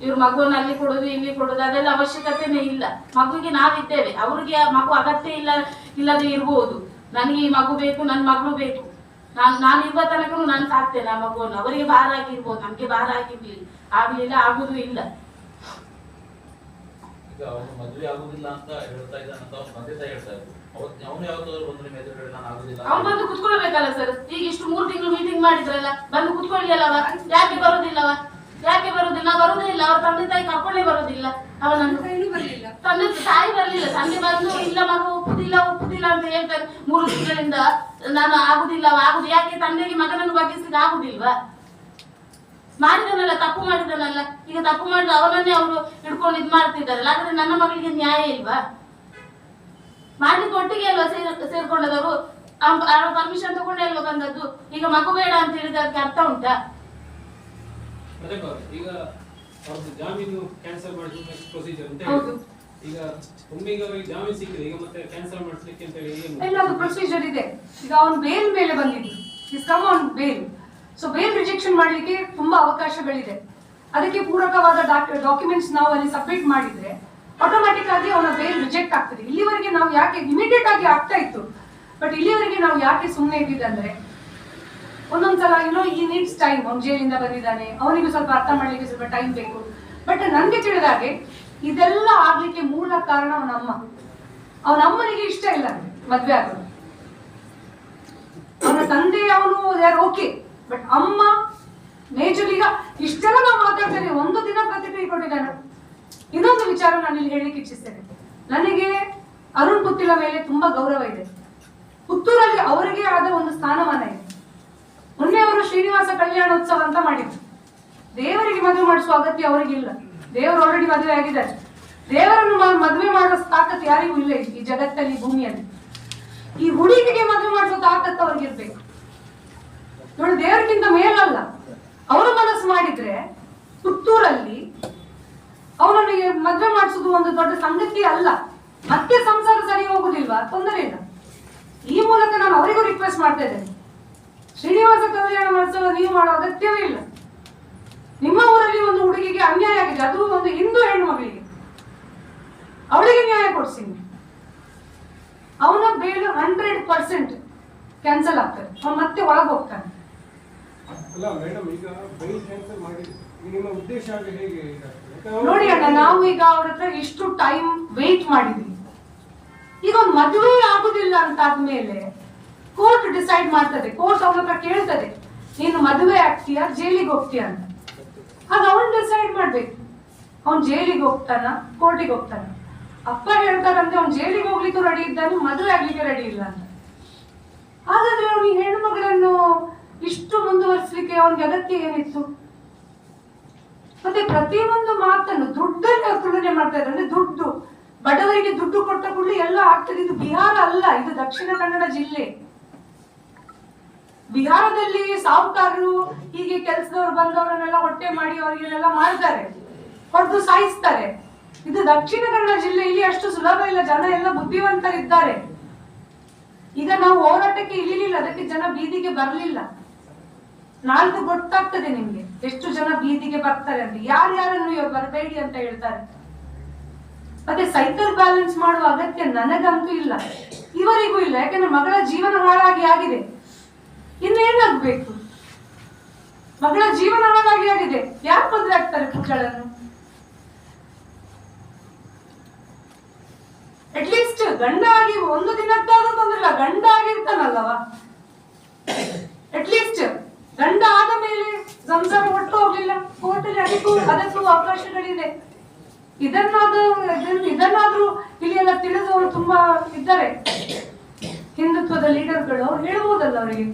ಇವ್ರು ಮಗುವನ್ನು ಅಲ್ಲಿ ಕೊಡೋದು ಇಲ್ಲಿ ಕೊಡೋದು ಅದೆಲ್ಲ ಅವಶ್ಯಕತೆನೇ ಇಲ್ಲ. ಮಗುವಿಗೆ ನಾವಿದ್ದೇವೆ. ಅವ್ರಿಗೆ ಮಗು ಅಗತ್ಯ ಇಲ್ಲದೆ ಇರ್ಬೋದು. ನನಗೆ ಈ ಮಗು ಬೇಕು, ನನ್ನ ಮಗಳು ಬೇಕು, ನಾನು ಇರುವ ತನಕ ನಾನು ಸಾಕ್ತೇನೆ ಆ ಮಗುವನ್ನು. ಅವರಿಗೆ ಭಾರ ಆಗಿರ್ಬೋದು, ನಮ್ಗೆ ಭಾರ ಆಗ್ಲಿಲ್ಲ, ಆಗುದು ಇಲ್ಲ. ಈಗ ಅವನು ಮದುವೆ ಆಗುದಿಲ್ಲ ಅಂತ ಹೇಳ್ತಾ ಇದ್ದಾನೆ ಅಂತ ಅವ್ರ ತಂದೆ ತಾಯಿ ಹೇಳ್ತಾ ಇದ್ರು. ಅವನು ಯಾವತ್ತಾದ್ರು ಬಂದ್ರೆ ಮೆದುಳು ನಾನು ಆಗುದಿಲ್ಲ, ಅವ್ನು ಬಂದು ಕುತ್ಕೊಳ್ಬೇಕಲ್ಲ ಸರ್. ಈಗ ಇಷ್ಟು 3 ತಿಂಗಳು ಮೀಟಿಂಗ್ ಮಾಡಿದ್ರಲ್ಲ, ಬಂದು ಕುತ್ಕೊಳ್ಳಿ ಅಲ್ಲವ. ಯಾಕೆ ಬರುದಿಲ್ಲವ? ಬರುದೇ ಇಲ್ಲ. ಅವ್ರ ತಂದೆ ತಾಯಿ ಕರ್ಕೊಂಡೇ ಬರುದಿಲ್ಲ ಅವನನ್ನು. ತಂದೆ ತಾಯಿ ಬರ್ಲಿಲ್ಲ, ತಂದೆ ಬಂದು ಇಲ್ಲ ಮಗು ಒಪ್ಪುದಿಲ್ಲ ಅಂತ ಹೇಳ್ತಾರೆ. 3 ತಿಂಗಳಿಂದ ನಾನು ಆಗುದಿಲ್ಲ. ಯಾಕೆ ತಂದೆಗೆ ಮಗನನ್ನು ಬಗ್ಗಿಸ್ಲಿಕ್ಕೆ ಆಗುದಿಲ್ವಾ? ಮಾಡಿದನಲ್ಲ, ತಪ್ಪು ಮಾಡಿದನಲ್ಲ. ಈಗ ತಪ್ಪು ಮಾಡಿದ ಅವನನ್ನೇ ಅವರು ಹಿಡ್ಕೊಂಡು ಇದ್ ಮಾಡ್ತಿದ್ದಾರಲ್ಲ. ಹಾಗಾದ್ರೆ ನನ್ನ ಮಗಳಿಗೆ ನ್ಯಾಯ ಇಲ್ವಾ? ಮಾಡ್ಲಿಕ್ಕೆ ಒಟ್ಟಿಗೆ ಅಲ್ವಾ ಸೇರ್ಕೊಂಡದವರು? ಪರ್ಮಿಷನ್ ತಗೊಂಡೇ ಅಲ್ವಾ ಬಂದದ್ದು? ಈಗ ಮಗು ಬೇಡ ಅಂತ ಹೇಳಿದ್ರೆ ಅದಕ್ಕೆ ಅರ್ಥ ಉಂಟಾ? ಈಗ ಅವ್ರದ್ದು ಜಾಮೀನು ಕ್ಯಾನ್ಸಲ್ ಮಾಡಿದ ಪ್ರೊಸೀಜರ್ ಅಂತ ಈಗ ಒಮ್ಮೆಗೆ ಅವರಿಗೆ ಜಾಮೀನು ಸಿಕ್ಕಿದೆ, ಈಗ ಮತ್ತೆ ಕ್ಯಾನ್ಸಲ್ ಮಾಡಿಸ್ಲಿಕ್ಕೆ ಅಂತ ಹೇಳಿ ಎಲ್ಲದು ಪ್ರೊಸೀಜರ್ ಇದೆ. ಈಗ ಅವನು ಬೇಲ್ ಮೇಲೆ ಬಂದಿದ್ದು, is come on bail. So bail rejection ಮಾಡ್ಲಿಕ್ಕೆ ತುಂಬಾ ಅವಕಾಶಗಳಿದೆ. ಅದಕ್ಕೆ ಪೂರಕವಾದ ಡಾಕ್ಯುಮೆಂಟ್ಸ್ ನಾವು ಅಲ್ಲಿ ಸಬ್ಮಿಟ್ ಮಾಡಿದ್ರೆ ಆಟೋಮ್ಯಾಟಿಕ್ ಆಗಿ ಅವನ ಬೇಲ್ ರಿಜೆಕ್ಟ್ ಆಗ್ತದೆ. ಇಲ್ಲಿವರೆಗೆ ನಾವು ಯಾಕೆ ಇಮಿಡಿಯೇಟ್ ಆಗಿ ಆಗ್ತಾ ಇತ್ತು, ಬಟ್ ಇಲ್ಲಿವರೆಗೆ ನಾವು ಯಾಕೆ ಸುಮ್ಮನೆ ಇದ್ದಿದ್ದು ಅಂದ್ರೆ ಒಂದೊಂದ್ಸಲ ಈ ನೀಡ್ಸ್ ಟೈಮ್. ಅವ್ನು ಜೈಲಿಂದ ಬಂದಿದ್ದಾನೆ, ಅವನಿಗೂ ಸ್ವಲ್ಪ ಅರ್ಥ ಮಾಡ್ಲಿಕ್ಕೆ ಸ್ವಲ್ಪ ಟೈಮ್ ಬೇಕು. ಬಟ್ ನನ್ಗೆ ತಿಳಿದಾಗೆ ಇದೆಲ್ಲ ಆಗ್ಲಿಕ್ಕೆ ಮೂಲ ಕಾರಣ ಅವನಮ್ಮನಿಗೆ ಇಷ್ಟ ಇಲ್ಲ ಮದ್ವೆ ಆಗೋದು. ಅವನ ತಂದೆ ಅವನು ಯಾರು ಓಕೆ, ಬಟ್ ಅಮ್ಮ ಮೇಜರ್. ಈಗ ಇಷ್ಟೆಲ್ಲ ನಾವು ಮಾತಾಡ್ತೇವೆ, ಒಂದು ದಿನ ಪ್ರತಿಕ್ರಿಯೆ ಕೊಟ್ಟಿದ್ದಾನೆ. ಇನ್ನೊಂದು ವಿಚಾರ ನಾನು ಇಲ್ಲಿ ಹೇಳಲಿಕ್ಕೆ ಇಚ್ಛಿಸ್ತೇನೆ. ನನಗೆ ಅರುಣ್ ಪುತ್ತಿಲ ಮೇಲೆ ತುಂಬಾ ಗೌರವ ಇದೆ. ಪುತ್ತೂರಲ್ಲಿ ಅವರಿಗೆ ಆದ ಒಂದು ಸ್ಥಾನಮಾನ ಇದೆ. ಮೊನ್ನೆ ಅವರು ಶ್ರೀನಿವಾಸ ಕಲ್ಯಾಣೋತ್ಸವ ಅಂತ ಮಾಡಿದ್ರು. ದೇವರಿಗೆ ಮದುವೆ ಮಾಡಿಸುವ ಅಗತ್ಯ ಅವರಿಗಿಲ್ಲ. ದೇವರು ಆಲ್ರೆಡಿ ಮದುವೆ ಆಗಿದ್ದಾರೆ. ದೇವರನ್ನು ಮದುವೆ ಮಾಡುವ ತಾಕತ್ತು ಯಾರಿಗೂ ಇಲ್ಲ ಈ ಜಗತ್ತಲ್ಲಿ, ಭೂಮಿಯಲ್ಲಿ. ಈ ಹುಡುಗಿಗೆ ಮದುವೆ ಮಾಡುವ ತಾಕತ್ತು ಅವ್ರಿಗಿರ್ಬೇಕು. ನೋಡಿ, ದೇವರಿಗಿಂತ ಮೇಲಲ್ಲ. ಅವರು ಮನಸ್ಸು ಮಾಡಿದ್ರೆ ಪುತ್ತೂರಲ್ಲಿ ಅವನಿಗೆ ಮದುವೆ ಮಾಡಿಸೋದು ಒಂದು ದೊಡ್ಡ ಸಂಗತಿ ಅಲ್ಲ. ಮತ್ತೆ ಸಂಸಾರ ಸರಿ ಹೋಗುದಿಲ್ವಾ? ತೊಂದರೆ ಇಲ್ಲ. ಈ ಮೂಲಕ ನಾನು ಅವರಿಗೂ ರಿಕ್ವೆಸ್ಟ್ ಮಾಡ್ತಾ ಇದ್ದೇನೆ, ಶ್ರೀನಿವಾಸ ಕಲ್ಯಾಣ ಮಹೋತ್ಸವ ನೀವು ಮಾಡೋ ಅಗತ್ಯವೇ ಇಲ್ಲ. ನಿಮ್ಮ ಊರಲ್ಲಿ ಒಂದು ಹುಡುಗಿಗೆ ಅನ್ಯಾಯ ಆಗಿದೆ, ಅದು ಒಂದು ಹಿಂದೂ ಹೆಣ್ಣು ಮಗಳಿಗೆ, ಅವಳಿಗೆ ನ್ಯಾಯ ಕೊಡಿಸಿ. ಅವನ ಬೇಲು 100% ಕ್ಯಾನ್ಸಲ್ ಆಗ್ತದೆ. ಅವನು ಮತ್ತೆ ಒಳಗೆ ಹೋಗ್ತಾನೆ. ಅಲ್ಲ ಮೇಡಮ್, ಈಗ ಬೈಲ್ ಕ್ಯಾನ್ಸಲ್ ಮಾಡಿದ್ರೆ ನಿಮ್ಮ ಉದ್ದೇಶ ಆಗಿ ಹೇಗೆ ಇದಾಗ್ತದೆ? ನೋಡಿ ಅಣ್ಣ, ನಾವು ಈಗ ಅವ್ರ ಹತ್ರ ಇಷ್ಟು ಟೈಮ್ ವೇಟ್ ಮಾಡಿದ್ವಿ. ಈಗ ಒಂದು ಮದುವೆ ಆಗುದಿಲ್ಲ ಅಂತ ಆದ್ಮೇಲೆ ಕೋರ್ಟ್ ಡಿಸೈಡ್ ಮಾಡ್ತದೆ. ಕೋರ್ಟ್ ಅವನ ಹತ್ರ ಕೇಳ್ತದೆ, ನೀನು ಮದುವೆ ಆಗ್ತೀಯಾ ಜೈಲಿಗೆ ಹೋಗ್ತೀಯ ಅಂತ. ಆಗ ಅವನು ಡಿಸೈಡ್ ಮಾಡ್ಬೇಕು, ಅವ್ನು ಜೈಲಿಗೆ ಹೋಗ್ತಾನ ಕೋರ್ಟಿಗೆ ಹೋಗ್ತಾನ. ಅಪ್ಪ ಹೇಳ್ತಾರಂದ್ರೆ ಅವ್ನು ಜೈಲಿಗೆ ಹೋಗ್ಲಿಕ್ಕೂ ರೆಡಿ ಇದ್ದಾನೆ, ಮದುವೆ ಆಗ್ಲಿಕ್ಕೆ ರೆಡಿ ಇಲ್ಲ ಅಂತ. ಹಾಗಾದ್ರೆ ಅವ್ನು ಈ ಹೆಣ್ಣು ಮಗಳನ್ನು ಇಷ್ಟು ಮುಂದುವರಿಸಲಿಕ್ಕೆ ಅವನಿಗೆ ಅಗತ್ಯ ಏನಿತ್ತು? ಮತ್ತೆ ಪ್ರತಿಯೊಂದು ಮಾತನ್ನು ದುಡ್ಡಲ್ಲಿ ಅವ್ರು ತುಲನೆ ಮಾಡ್ತಾ ಇದ್ದಾರೆ. ಅಂದ್ರೆ ದುಡ್ಡು, ಬಡವರಿಗೆ ದುಡ್ಡು ಕೊಟ್ಟ ಕೂಡಲೇ ಎಲ್ಲ ಆಗ್ತದೆ. ಇದು ಬಿಹಾರ ಅಲ್ಲ, ಇದು ದಕ್ಷಿಣ ಕನ್ನಡ ಜಿಲ್ಲೆ. ಬಿಹಾರದಲ್ಲಿ ಸಾಹುಕಾರರು ಹೀಗೆ ಕೆಲಸದವ್ರು ಬಂದವರನ್ನೆಲ್ಲ ಹೊಟ್ಟೆ ಮಾಡಿ ಅವರಿಗೆಲ್ಲ ಮಾಡ್ತಾರೆ, ಹೊಡೆದು ಸಾಯಿಸ್ತಾರೆ. ಇದು ದಕ್ಷಿಣ ಕನ್ನಡ ಜಿಲ್ಲೆ, ಇಲ್ಲಿ ಅಷ್ಟು ಸುಲಭ ಇಲ್ಲ. ಜನ ಎಲ್ಲ ಬುದ್ಧಿವಂತರಿದ್ದಾರೆ. ಈಗ ನಾವು ಹೋರಾಟಕ್ಕೆ ಇಳಿಲಿಲ್ಲ, ಅದಕ್ಕೆ ಜನ ಬೀದಿಗೆ ಬರಲಿಲ್ಲ. ನಾಲ್ಕು ಗೊತ್ತಾಗ್ತದೆ ನಿಮ್ಗೆ ಎಷ್ಟು ಜನ ಬೀದಿಗೆ ಬರ್ತಾರೆ ಅಂತ. ಯಾರ್ಯಾರನ್ನು ಇವ್ರು ಬರಬೇಡಿ ಅಂತ ಹೇಳ್ತಾರೆ. ಮತ್ತೆ ಸೈಕಲ್ ಬ್ಯಾಲೆನ್ಸ್ ಮಾಡುವ ಅಗತ್ಯ ನನಗಂತೂ ಇಲ್ಲ, ಇವರಿಗೂ ಇಲ್ಲ. ಯಾಕಂದ್ರೆ ಮಗಳ ಜೀವನ ಹಾಳಾಗಿ ಆಗಿದೆ, ಇನ್ನೇನಾಗ್ಬೇಕು? ಮಗಳ ಜೀವನ ಹಾಳಾಗಿ ಆಗಿದೆ, ಯಾರು ಮದುವೆ ಆಗ್ತಾರೆ ಮಕ್ಕಳನ್ನು? ಅಟ್ಲೀಸ್ಟ್ ಗಂಡ ಆಗಿ ಒಂದು ದಿನಕ್ಕಾದ್ರೂ ತೊಂದ್ರೆ, ಗಂಡ ಆಗಿರ್ತಾನಲ್ಲವ. ಅಟ್ಲೀಸ್ಟ್ ಗಂಡ ಆದ ಮೇಲೆ ಸಂಸಾರ ಒಟ್ಟು ಹೋಗ್ಲಿಲ್ಲ, ಕೋರ್ಟಲ್ಲಿ ಅದಕ್ಕೂ ಅವಕಾಶಗಳಿದೆ. ಇದನ್ನಾದ್ರೂ ಇಲ್ಲಿ ಎಲ್ಲ ತಿಳಿದವರು ತುಂಬಾ ಇದ್ದಾರೆ, ಹಿಂದುತ್ವದ ಲೀಡರ್ಗಳು. ಅವ್ರು ಹೇಳ್ಬೋದಲ್ಲ ಅವರಿಗೆ.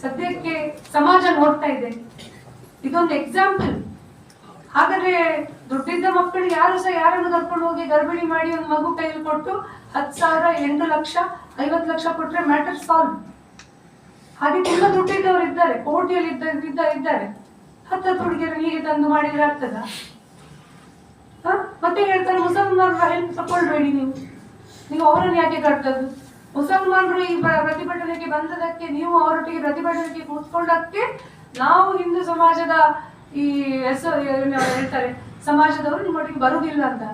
ಸದ್ಯಕ್ಕೆ ಸಮಾಜ ನೋಡ್ತಾ ಇದೆ, ಇದೊಂದು ಎಕ್ಸಾಂಪಲ್. ಹಾಗಾದ್ರೆ ದುಡ್ಡಿದ್ದ ಮಕ್ಕಳು ಯಾರು ಸಹ ಯಾರನ್ನು ಕರ್ಕೊಂಡು ಹೋಗಿ ಗರ್ಭಿಣಿ ಮಾಡಿ ಒಂದು ಮಗು ಕೈಯಲ್ಲಿ ಕೊಟ್ಟು 10,000, 8 ಲಕ್ಷ, 50 ಲಕ್ಷ ಕೊಟ್ರೆ ಮ್ಯಾಟರ್ ಸಾಲ್ವ್. ಹಾಗೆ ತುಂಬಾ ದುಡ್ಡಿದ್ದವರು ಇದ್ದಾರೆ, ಕೋಟಿಯಲ್ಲಿ ಇದ್ದಾರೆ. 10 ಹುಡುಗಿಯರು ಹೀಗೆ ತಂದು ಮಾಡಿದ್ರೆ ಆಗ್ತದ? ಮತ್ತೆ ಹೇಳ್ತಾರೆ ಮುಸಲ್ಮಾನರ ಹೆಲ್ಪ್ ತಗೊಳ್ಬೇಡಿ, ನೀವು ಅವರನ್ನು ಯಾಕೆ ಕಟ್ಟದ್ದು? ಮುಸಲ್ಮಾನರು ಈ ಪ್ರತಿಭಟನೆಗೆ ಬಂದದಕ್ಕೆ, ನೀವು ಅವರೊಟ್ಟಿಗೆ ಪ್ರತಿಭಟನೆಗೆ ಕೂತ್ಕೊಂಡಕ್ಕೆ ನಾವು ಹಿಂದೂ ಸಮಾಜದ ಈ ಹೇಳ್ತಾರೆ ಸಮಾಜದವರು ನಿಮ್ಮೊಟ್ಟಿಗೆ ಬರುವುದಿಲ್ಲ ಅಂತ.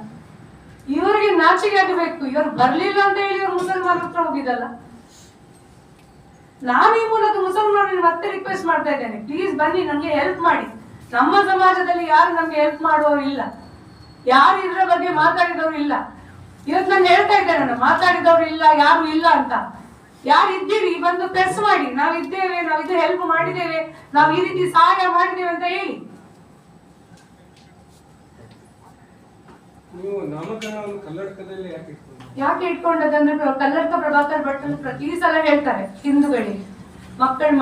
ಇವರಿಗೆ ನಾಚಿಕೆ ಆಗಬೇಕು. ಇವರು ಬರ್ಲಿಲ್ಲ ಅಂತ ಹೇಳಿ ಇವರು ಮುಸಲ್ಮಾನರ ಹತ್ರ ಹೋಗಿದ್ದಲ್ಲ. ನಾನು ಈ ಮೂಲಕ ಮುಸಲ್ಮಾನರಿಗೆ ಮತ್ತೆ ರಿಕ್ವೆಸ್ಟ್ ಮಾಡ್ತಾ ಇದ್ದೇನೆ, ಪ್ಲೀಸ್ ಬನ್ನಿ, ನಮ್ಗೆ ಹೆಲ್ಪ್ ಮಾಡಿ. ನಮ್ಮ ಸಮಾಜದಲ್ಲಿ ಯಾರು ನಮ್ಗೆ ಹೆಲ್ಪ್ ಮಾಡುವವರು ಇಲ್ಲ, ಯಾರು ಇದ್ರ ಬಗ್ಗೆ ಮಾತಾಡಿದವರು ಇಲ್ಲ. ಇವತ್ತು ನಾನು ಹೇಳ್ತಾ ಇದ್ದೇನೆ, ಮಾತಾಡಿದವರು ಇಲ್ಲ, ಯಾರು ಇಲ್ಲ ಅಂತ. ಯಾರು ಇದ್ದೀರಿ ಬಂದು ಪ್ರೆಸ್ ಮಾಡಿ, ನಾವಿದ್ದೇವೆ, ನಾವು ಇದು ಹೆಲ್ಪ್ ಮಾಡಿದ್ದೇವೆ, ನಾವು ಈ ರೀತಿ ಸಹಾಯ ಮಾಡಿದ್ದೇವೆ ಅಂತ ಹೇಳಿ. ನೀವು ನಾಮಕರಣವನ್ನು ಕನ್ನಡಕದಲ್ಲಿ ಯಾಕೆ ಇಟ್ಕೊಂಡದಂದ್ರೆ ಕಲ್ಲಡ್ಕ ಪ್ರಭಾಕರ್ ಭಟ್ರು ಪ್ರತಿ ಸಲ ಹೇಳ್ತಾರೆ ಹಿಂದೂಗಳಿಗೆ ಮಕ್ಕಳು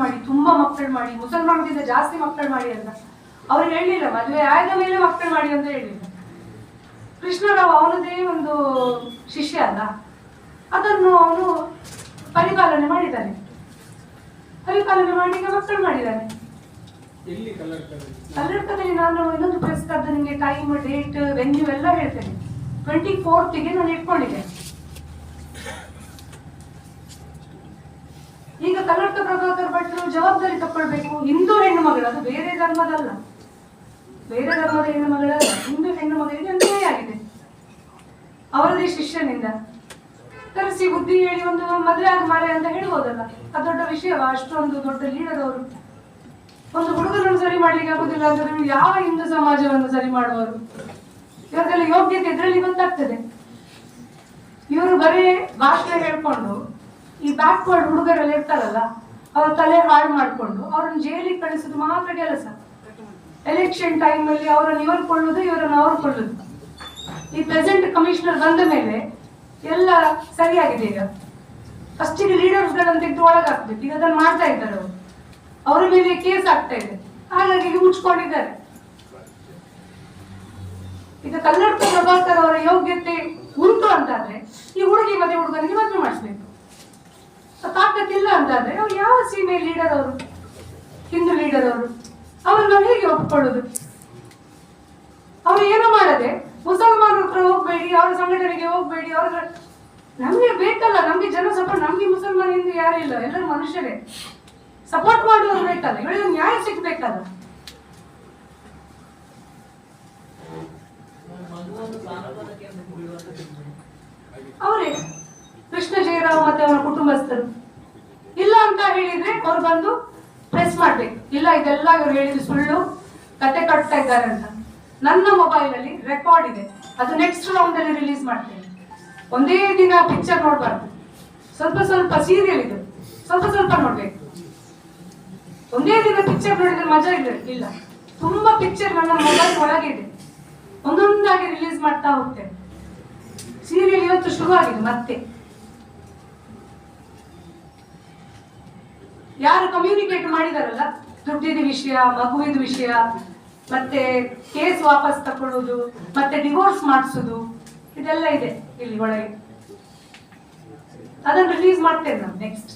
ಮಾಡಿ ತುಂಬಾ ಮಕ್ಕಳು ಮಾಡಿ, ಮುಸಲ್ಮಾನರಿಂದ ಜಾಸ್ತಿ ಮಕ್ಕಳು ಮಾಡಿ ಅಂತ. ಅವ್ರು ಹೇಳಿಲ್ಲ ಮದುವೆ ಆದ ಮೇಲೆ ಮಕ್ಕಳು ಮಾಡಿ ಅಂತ ಹೇಳಿಲ್ಲ. ಕೃಷ್ಣರಾವ್ ಅವನದೇ ಒಂದು ಶಿಷ್ಯ ಅಲ್ಲ, ಅದನ್ನು ಅವನು ಪರಿಪಾಲನೆ ಮಾಡಿದ್ದಾನೆ. ಪರಿಪಾಲನೆ ಮಾಡಿ ಈಗ ಮಕ್ಕಳು ಮಾಡಿದ್ದಾನೆ. ಕಲ್ಲಡ್ಕದಲ್ಲಿ ನಾನು ಇನ್ನೊಂದು ಪ್ರೆಸ್ ಕರೆದು ನಿಮಗೆ ಟೈಮ್, ಡೇಟ್, ವೆನ್ಯೂ ಎಲ್ಲ ಹೇಳ್ತೇನೆ. 24th ನಾನು ಇಟ್ಕೊಂಡಿದ್ದೇನೆ. ಈಗ ಕಲ್ಲಡ್ಕ ಪ್ರಭಾಕರ್ ಭಟ್ರು ಜವಾಬ್ದಾರಿ ತಕೊಳ್ಬೇಕು. ಹಿಂದೂ ಹೆಣ್ಣು ಮಗಳು, ಅದು ಬೇರೆ ಧರ್ಮದಲ್ಲ, ಬೇರೆ ಧರ್ಮದ ಹೆಣ್ಣು ಮಗಳಲ್ಲ. ಹಿಂದೂ ಹೆಣ್ಣು ಮಗಳಿಗೆ ಅನ್ಯಾಯ ಆಗಿದೆ. ಅವರದೇ ಶಿಷ್ಯನಿಂದ ಕರೆಸಿ ಬುದ್ಧಿ ಹೇಳಿ ಒಂದು ಮದುವೆ ಆದ ಮಾರೆ ಅಂತ ಹೇಳ್ಬೋದಲ್ಲ. ಅದು ದೊಡ್ಡ ವಿಷಯವಾ? ಅಷ್ಟೊಂದು ದೊಡ್ಡ ಲೀಡರ್ ಅವರು. ಒಂದು ಹುಡುಗರನ್ನು ಸರಿ ಮಾಡ್ಲಿಕ್ಕೆ ಆಗುದಿಲ್ಲ ಅಂದ್ರೆ ಯಾವ ಹಿಂದೂ ಸಮಾಜವನ್ನು ಸರಿ ಮಾಡುವರು? ಇವರಿಗೆಲ್ಲ ಯೋಗ್ಯತೆ ಇದರಲ್ಲಿ ಗೊತ್ತಾಗ್ತದೆ. ಇವರು ಬರೀ ಭಾಷೆ ಹೇಳ್ಕೊಂಡು ಈ ಬ್ಯಾಕ್ವರ್ಡ್ ಹುಡುಗರೆಲ್ಲ ಇರ್ತಾರಲ್ಲ, ಅವ್ರ ತಲೆ ಹಾಳು ಮಾಡ್ಕೊಂಡು ಅವ್ರನ್ನ ಜೈಲಿಗೆ ಕಳಿಸೋದು ಮಾತ್ರ ಕೆಲಸ. ಎಲೆಕ್ಷನ್ ಟೈಮ್ ಅಲ್ಲಿ ಅವರನ್ನು ಇವರು ಕೊಳ್ಳುದು, ಇವರನ್ನು ಅವ್ರು ಕೊಳ್ಳುದು. ಈ ಪ್ರೆಸೆಂಟ್ ಕಮಿಷನರ್ ಬಂದ ಮೇಲೆ ಎಲ್ಲ ಸರಿಯಾಗಿದೆ. ಈಗ ಫಸ್ಟಿಗೆ ಲೀಡರ್ಸ್ ಗಳನ್ನ ತೆಗೆದು ಒಳಗಾಕ್ಬೇಕು. ಈಗ ಅದನ್ನು ಮಾಡ್ತಾ ಇದ್ದಾರೆ ಅವರು. ಅವರ ಮೇಲೆ ಕೇಸ್ ಆಗ್ತಾ ಇದೆ, ಹಾಗಾಗಿ ಮುಚ್ಕೊಂಡಿದ್ದಾರೆ. ಈಗ ಕಲ್ಲಡ್ಕ ಪ್ರಭಾಕರ್ ಅವರ ಯೋಗ್ಯತೆ ಉಂಟು ಅಂತಾದ್ರೆ ಈ ಹುಡುಗಿ ಮತ್ತೆ ಹುಡುಗನಿಗೆ ಮದುವೆ ಮಾಡಿಸ್ಬೇಕು. ತಾಕತ್ತಿಲ್ಲ ಅಂತಾದ್ರೆ ಅವ್ರು ಯಾವ ಸೀಮೆ ಲೀಡರ್ ಅವರು, ಹಿಂದೂ ಲೀಡರ್ ಅವರು, ಅವ್ರನ್ನ ಹೇಗೆ ಒಪ್ಕೊಳ್ಳೋದು? ಅವ್ರು ಏನು ಮಾಡದೆ ಮುಸಲ್ಮಾನರ ಹತ್ರ ಹೋಗ್ಬೇಡಿ, ಅವರ ಸಂಘಟನೆಗೆ ಹೋಗ್ಬೇಡಿ, ಅವ್ರ ನಮ್ಗೆ ಬೇಕಲ್ಲ, ನಮ್ಗೆ ಜನ ಸಪೋರ್ಟ್. ನಮ್ಗೆ ಮುಸಲ್ಮಾನ ಹಿಂದೂ ಯಾರು ಇಲ್ಲ, ಎಲ್ಲರೂ ಮನುಷ್ಯರೇ. ಸಪೋರ್ಟ್ ಮಾಡುವವರು ಬೇಕಲ್ಲ, ಇವಳಿಗೆ ನ್ಯಾಯ ಸಿಗ್ಬೇಕಲ್ಲ. ಅವರೇ ಕೃಷ್ಣ ಜಯರಾವ್ ಮತ್ತೆ ಅವರ ಕುಟುಂಬಸ್ಥರು ಇಲ್ಲ ಅಂತ ಹೇಳಿದ್ರೆ ಅವ್ರು ಬಂದು ಪ್ರೆಸ್ ಮಾಡ್ಬೇಕು, ಇಲ್ಲ ಇದೆಲ್ಲ ಇವ್ರು ಹೇಳಿದ್ರು ಸುಳ್ಳು, ಕತೆ ಕಟ್ತಾ ಇದ್ದಾರೆ ಅಂತ. ನನ್ನ ಮೊಬೈಲ್ ಅಲ್ಲಿ ರೆಕಾರ್ಡ್ ಇದೆ, ಅದು ನೆಕ್ಸ್ಟ್ ರೌಂಡ್ ಅಲ್ಲಿ ರಿಲೀಸ್ ಮಾಡ್ತೇನೆ. ಒಂದೇ ದಿನ ಪಿಕ್ಚರ್ ನೋಡ್ಬಾರ್ದು, ಸ್ವಲ್ಪ ಸ್ವಲ್ಪ ಸೀರಿಯಲ್ ಇದು ಸ್ವಲ್ಪ ಸ್ವಲ್ಪ ನೋಡ್ಬೇಕು. ಒಂದೇ ದಿನ ಪಿಕ್ಚರ್ ನೋಡಿದ್ರೆ ಮಜಾ ಇಲ್ಲ. ತುಂಬಾ ಪಿಕ್ಚರ್ ನನ್ನ ಮೊಬೈಲ್ ಒಳಗೆ ಇದೆ, ಒಂದೊಂದಾಗಿ ರಿಲೀಸ್ ಮಾಡ್ತಾ ಹೋಗ್ತೇನೆ. ಸೀರಿಯಲ್ ಇವತ್ತು ಶುರು ಆಗಿದೆ ಮತ್ತೆ. ಯಾರು ಕಮ್ಯುನಿಕೇಟ್ ಮಾಡಿದಾರಲ್ಲ, ದುಡ್ಡಿನ ವಿಷಯ, ಮಗುವಿನ ವಿಷಯ, ಮತ್ತೆ ಕೇಸ್ ವಾಪಸ್ ತಕೊಳ್ಳೋದು, ಮತ್ತೆ ಡಿವೋರ್ಸ್ ಮಾಡಿಸೋದು, ಇದೆಲ್ಲ ಇದೆ ಇಲ್ಲಿ ಒಳಗೆ. ಅದನ್ನು ರಿಲೀಸ್ ಮಾಡ್ತೇನೆ ನಾನು ನೆಕ್ಸ್ಟ್.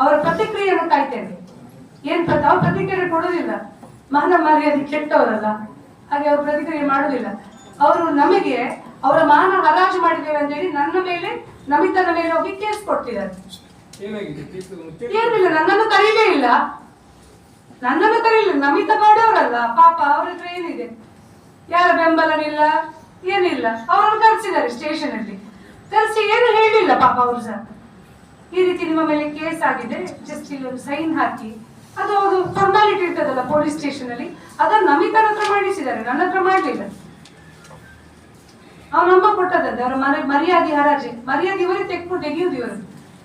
ಅವರ ಪ್ರತಿಕ್ರಿಯೆಯನ್ನು ಕಾಯ್ತೇನೆ. ಅವ್ರ ಪ್ರತಿಕ್ರಿಯೆ ಕೊಡೋದಿಲ್ಲ, ಮಾನ ಮರ್ಯಾದೆ ಕೆಟ್ಟವರಲ್ಲ, ಹಾಗೆ ಅವ್ರ ಪ್ರತಿಕ್ರಿಯೆ ಮಾಡೋದಿಲ್ಲ. ಅವರು ನಮಗೆ ಅವರ ಮಾನ ಹರಾಜು ಮಾಡಿದ್ದೇವೆ ಅಂತ ಹೇಳಿ ನನ್ನ ಮೇಲೆ, ನಮಿತನ ಮೇಲೆ ಹೋಗಿ ಕೇಸ್ ಕೊಡ್ತಿದ್ದಾರೆ. ಏನಿಲ್ಲ, ನನ್ನನ್ನು ಕರೀಲೇ ಇಲ್ಲ, ನಮಿತ ಮಾಡೋರಲ್ಲ ಪಾಪ, ಅವ್ರ ಹತ್ರ ಏನಿದೆ, ಯಾರ ಬೆಂಬಲನಿಲ್ಲ ಏನಿಲ್ಲ. ಅವರನ್ನು ಕರೆಸಿದ್ದಾರೆ ಸ್ಟೇಷನ್ ಅಲ್ಲಿ, ಕರೆಸಿ ಏನು ಹೇಳಿಲ್ಲ ಪಾಪ ಅವರು ಸಹ. ಈ ರೀತಿ ನಿಮ್ಮ ಮೇಲೆ ಕೇಸ್ ಆಗಿದೆ, ಜಸ್ಟ್ ಇಲ್ಲಿ ಒಂದು ಸೈನ್ ಹಾಕಿ, ಅದು ಫಾರ್ಮಾಲಿಟಿ ಇರ್ತದಲ್ಲ ಪೊಲೀಸ್ ಸ್ಟೇಷನ್ ಅಲ್ಲಿ, ಅದನ್ನು ನಮಿತನ ಹತ್ರ ಮಾಡಿಸಿದ್ದಾರೆ, ನನ್ನ ಹತ್ರ ಮಾಡ್ಲಿಲ್ಲ. ಅವನಮ್ಮ ಕೊಟ್ಟದಂತೆ, ಅವರ ಮರ್ಯಾದೆ ಹರಾಜೆ, ಮರ್ಯಾದೆ ಇವರೇ ತೆಗೆಯುವುದು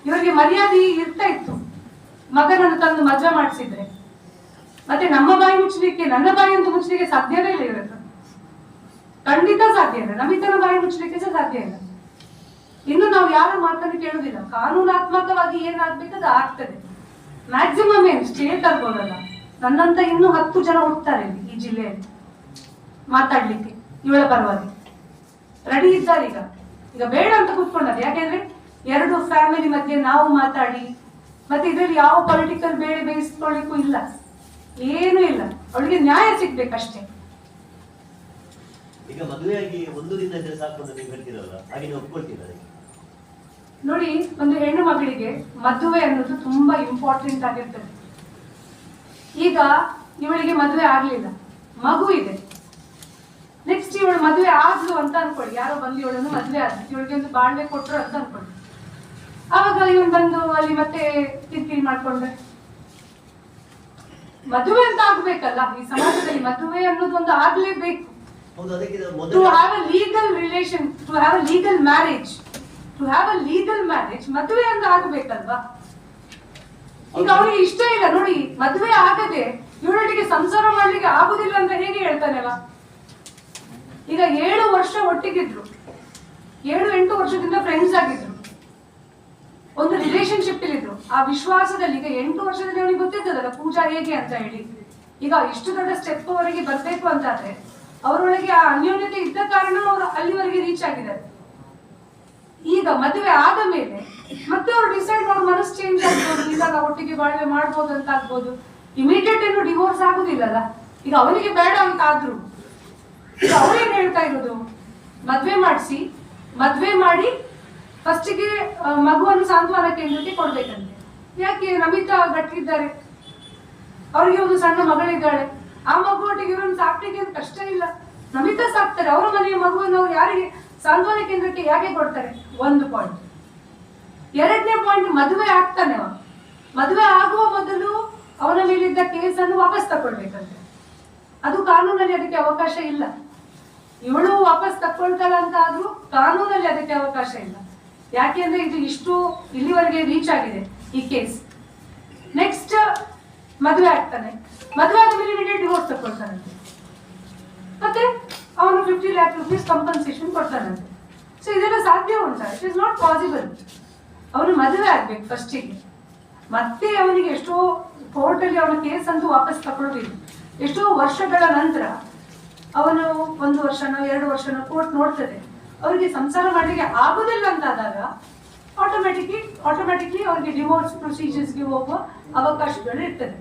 ಇವರಿಗೆ ಮರ್ಯಾದೆ ಇರ್ತಾ ಇತ್ತು ಮಗನನ್ನು ತಂದು ಮದುವೆ ಮಾಡಿಸಿದ್ರೆ. ಮತ್ತೆ ನಮ್ಮ ಬಾಯಿ ಮುಚ್ಚಲಿಕ್ಕೆ, ನನ್ನ ಬಾಯಿ ಅಂತೂ ಮುಚ್ಚಲಿಕ್ಕೆ ಸಾಧ್ಯವೇ ಇಲ್ಲ ಇವರತ್ರ, ಖಂಡಿತ ಸಾಧ್ಯ ಇಲ್ಲ. ನಮಿತನ ಬಾಯಿ ಮುಚ್ಚಲಿಕ್ಕೆ ಸಹ ಸಾಧ್ಯ ಇಲ್ಲ. ಇನ್ನು ನಾವು ಯಾರ ಮಾತನ್ನು ಕೇಳುವುದಿಲ್ಲ, ಕಾನೂನಾತ್ಮಕವಾಗಿ ಏನಾಗ್ಬೇಕದು ಆಗ್ತದೆ. ಮ್ಯಾಕ್ಸಿಮಮ್ ಏನು ಸ್ಟೇಟ್ ಆಗ್ಬೋದಲ್ಲ, ನನ್ನಂತ ಇನ್ನೂ 10 ಜನ ಹುಡ್ತಾರೆ ಈ ಜಿಲ್ಲೆಯಲ್ಲಿ ಮಾತಾಡ್ಲಿಕ್ಕೆ ಇವಳ ಪರವಾಗಿ ರೆಡಿ ಇದ್ದಾರೆ. ಈಗ ಬೇಡ ಅಂತ ಕೂತ್ಕೊಂಡದ್ದು, ಯಾಕೆಂದ್ರೆ 2 ಫ್ಯಾಮಿಲಿ ಮಧ್ಯೆ ನಾವು ಮಾತಾಡಿ, ಮತ್ತೆ ಇದರಲ್ಲಿ ಯಾವ ಪೊಲಿಟಿಕಲ್ ಬೇಳೆ ಬೇಯಿಸ್ಕೊಳ್ಳಿಕ್ಕೂ ಇಲ್ಲ, ಏನೂ ಇಲ್ಲ. ಅವಳಿಗೆ ನ್ಯಾಯ ಸಿಗ್ಬೇಕಷ್ಟೇ. ಈಗ ಮದುವೆಯಾಗಿ 1 ದಿನ ಇದ್ರೆ ಸಾಕು ಅಂತ ನೀವು ಹೇಳ್ತೀರಲ್ಲ, ಹಾಗೆ ನೀವು ಒಪ್ಕೊಳ್ತೀರಾ? ನೋಡಿ, ಒಂದು ಹೆಣ್ಣು ಮಗಳಿಗೆ ಮದುವೆ ಅನ್ನೋದು ತುಂಬಾ ಇಂಪಾರ್ಟೆಂಟ್ ಆಗಿರ್ತದೆ. ಈಗ ಇವಳಿಗೆ ಮದುವೆ ಆಗ್ಲಿಲ್ಲ, ಮಗು ಇದೆ, ನೆಕ್ಸ್ಟ್ ಇವಳು ಮದುವೆ ಆದ್ಲು ಅಂತ ಅನ್ಕೊಳ್ಳಿ, ಯಾರೋ ಬಂದು ಇವಳನ್ನು ಮದುವೆ ಆದ್ಲು, ಇವಳಿಗೆ ಒಂದು ಬಾಳ್ವೆ ಕೊಟ್ರು ಅಂತ ಅನ್ಕೊಳ್ಳಿ. ಆವಾಗ ಇವನ್ ಬಂದು ಅಲ್ಲಿ ಮತ್ತೆ ಕಿರಿಕಿರಿ ಮಾಡ್ಕೊಂಡ್ರೆ, ಮದುವೆ ಅಂತ ಆಗ್ಬೇಕಲ್ಲ ಈ ಸಮಾಜದಲ್ಲಿ, ಮದುವೆ ಅನ್ನೋದೊಂದು ಆಗ್ಲೇಬೇಕು. To have a legal relation, to have a legal marriage, ಮದುವೆ ಅಂತ ಆಗ್ಬೇಕಲ್ವಾ? ಈಗ ಅವನಿಗೆ ಇಷ್ಟ ಇಲ್ಲ ನೋಡಿ, ಮದುವೆ ಆಗದೆ ಇವಳೊಟ್ಟಿಗೆ ಸಂಸಾರ ಮಾಡ್ಲಿಕ್ಕೆ ಆಗುದಿಲ್ಲ ಅಂತ ಹೇಗೆ ಹೇಳ್ತಾನೆಲ್ಲ? ಈಗ 7 ವರ್ಷ ಒಟ್ಟಿಗಿದ್ರು, 7-8 ವರ್ಷದಿಂದ ಫ್ರೆಂಡ್ಸ್ ಆಗಿದ್ರು, ಒಂದು ರಿಲೇಶನ್ಶಿಪ್ ಇದ್ರು. ಆ ವಿಶ್ವಾಸದಲ್ಲಿ ಈಗ 8 ವರ್ಷದಲ್ಲಿ ಅವನಿಗೆ ಗೊತ್ತಿದ್ದದಲ್ಲ ಪೂಜಾ ಹೇಗೆ ಅಂತ ಹೇಳಿ. ಈಗ ಇಷ್ಟು ದೊಡ್ಡ ಸ್ಟೆಪ್ ಅವರಿಗೆ ಬರ್ಬೇಕು ಅಂತಾದ್ರೆ ಅವರೊಳಗೆ ಆ ಅನ್ಯೋನ್ಯತೆ ಇದ್ದ ಕಾರಣ ಅವರು ಅಲ್ಲಿವರೆಗೆ ರೀಚ್ ಆಗಿದ್ದಾರೆ. ಈಗ ಮದುವೆ ಆದ ಮೇಲೆ ಮತ್ತೆ ಅವ್ರು ಡಿಸೈಡ್ ಮಾಡೋ ಮನಸ್ಸು ಚೇಂಜ್ ಆಗ್ಬೋದು, ಈಗ ನಾವು ಒಟ್ಟಿಗೆ ಬಾಳ್ವೆ ಮಾಡ್ಬೋದು ಅಂತ ಆಗ್ಬೋದು. ಇಮಿಡಿಯೇಟ್ ಏನು ಡಿವೋರ್ಸ್ ಆಗುದಿಲ್ಲಲ್ಲ. ಈಗ ಅವನಿಗೆ ಬೇಡ ಅಂತ ಆದ್ರು ಈಗ ಅವ್ರೇನ್ ಹೇಳ್ತಾ ಇರೋದು, ಮದ್ವೆ ಮಾಡಿ ಫಸ್ಟಿಗೆ ಮಗುವನ್ನು ಸಾಂತ್ವನ ಕೇಂದ್ರಕ್ಕೆ ಕೊಡ್ಬೇಕಂತೆ. ಯಾಕೆ? ನಮಿತಾ ಗಟ್ಟಿದ್ದಾರೆ, ಅವ್ರಿಗೆ ಒಂದು ಸಣ್ಣ ಮಗಳಿದ್ದಾಳೆ, ಆ ಮಗು ಒಟ್ಟಿಗೆ ಇವರನ್ನು ಸಾಕ್ಲಿಕ್ಕೆ ಏನು ಕಷ್ಟ ಇಲ್ಲ, ನಮಿತಾ ಸಾಕ್ತಾರೆ. ಅವರ ಮನೆಯ ಮಗುವನ್ನು ಅವ್ರು ಯಾರಿಗೆ ಸಾಂತ್ವನ ಕೇಂದ್ರಕ್ಕೆ ಯಾಕೆ ಕೊಡ್ತಾರೆ? 1 ಪಾಯಿಂಟ್. 2ನೇ ಪಾಯಿಂಟ್, ಮದುವೆ ಆಗ್ತಾನೆ ಅವ, ಮದುವೆ ಆಗುವ ಮೊದಲು ಅವನ ಮೇಲಿದ್ದ ಕೇಸನ್ನು ವಾಪಸ್ ತಕೊಳ್ಬೇಕಂತೆ. ಅದು ಕಾನೂನಲ್ಲಿ ಅದಕ್ಕೆ ಅವಕಾಶ ಇಲ್ಲ. ಇವಳು ವಾಪಸ್ ತಕೊಳ್ತಾಳ ಅಂತ ಆದ್ರೂ ಕಾನೂನಲ್ಲಿ ಅದಕ್ಕೆ ಅವಕಾಶ ಇಲ್ಲ. ಯಾಕೆಂದ್ರೆ ಇದು ಇಲ್ಲಿವರೆಗೆ ರೀಚ್ ಆಗಿದೆ ಈ ಕೇಸ್. ನೆಕ್ಸ್ಟ್ ಮದುವೆ ಆಗ್ತಾನೆ, ಮದುವೆ ಆದ ಮೇಲೆ ಇಮಿಡಿಯೇಟ್ ಡಿವೋರ್ಸ್ ತಕೊಳ್ತಾನಂತೆ, ಮತ್ತೆ ಅವನು 50 lakh rupees ಕಂಪನ್ಸೇಷನ್ ಕೊಡ್ತಾನಂತೆ. ಸೊ ಇದೆಲ್ಲ ಸಾಧ್ಯ ಉಂಟಾ? It is not possible. ಅವನು ಮದುವೆ ಆಗ್ಬೇಕು ಫಸ್ಟಿಗೆ, ಮತ್ತೆ ಅವನಿಗೆ ಎಷ್ಟೋ ಕೋರ್ಟಲ್ಲಿ ಅವನ ಕೇಸ್ ಅಂತೂ ವಾಪಸ್ ತಗೊಳ್ಳೋದಿಲ್ಲ. ಎಷ್ಟೋ ವರ್ಷಗಳ ನಂತರ ಅವನು 1 ವರ್ಷನೋ 2 ವರ್ಷನೋ ಕೋರ್ಟ್ ನೋಡ್ತದೆ, ಅವರಿಗೆ ಸಂಸಾರ ಮಾಡಲಿಕ್ಕೆ ಆಗೋದಿಲ್ಲ ಅಂತಾದಾಗ ಆಟೋಮ್ಯಾಟಿಕ್ಲಿ ಅವರಿಗೆ ಡಿವೋರ್ಸ್ ಪ್ರೊಸೀಜರ್ಸ್ಗೆ ಹೋಗುವ ಅವಕಾಶಗಳು ಇರ್ತದೆ.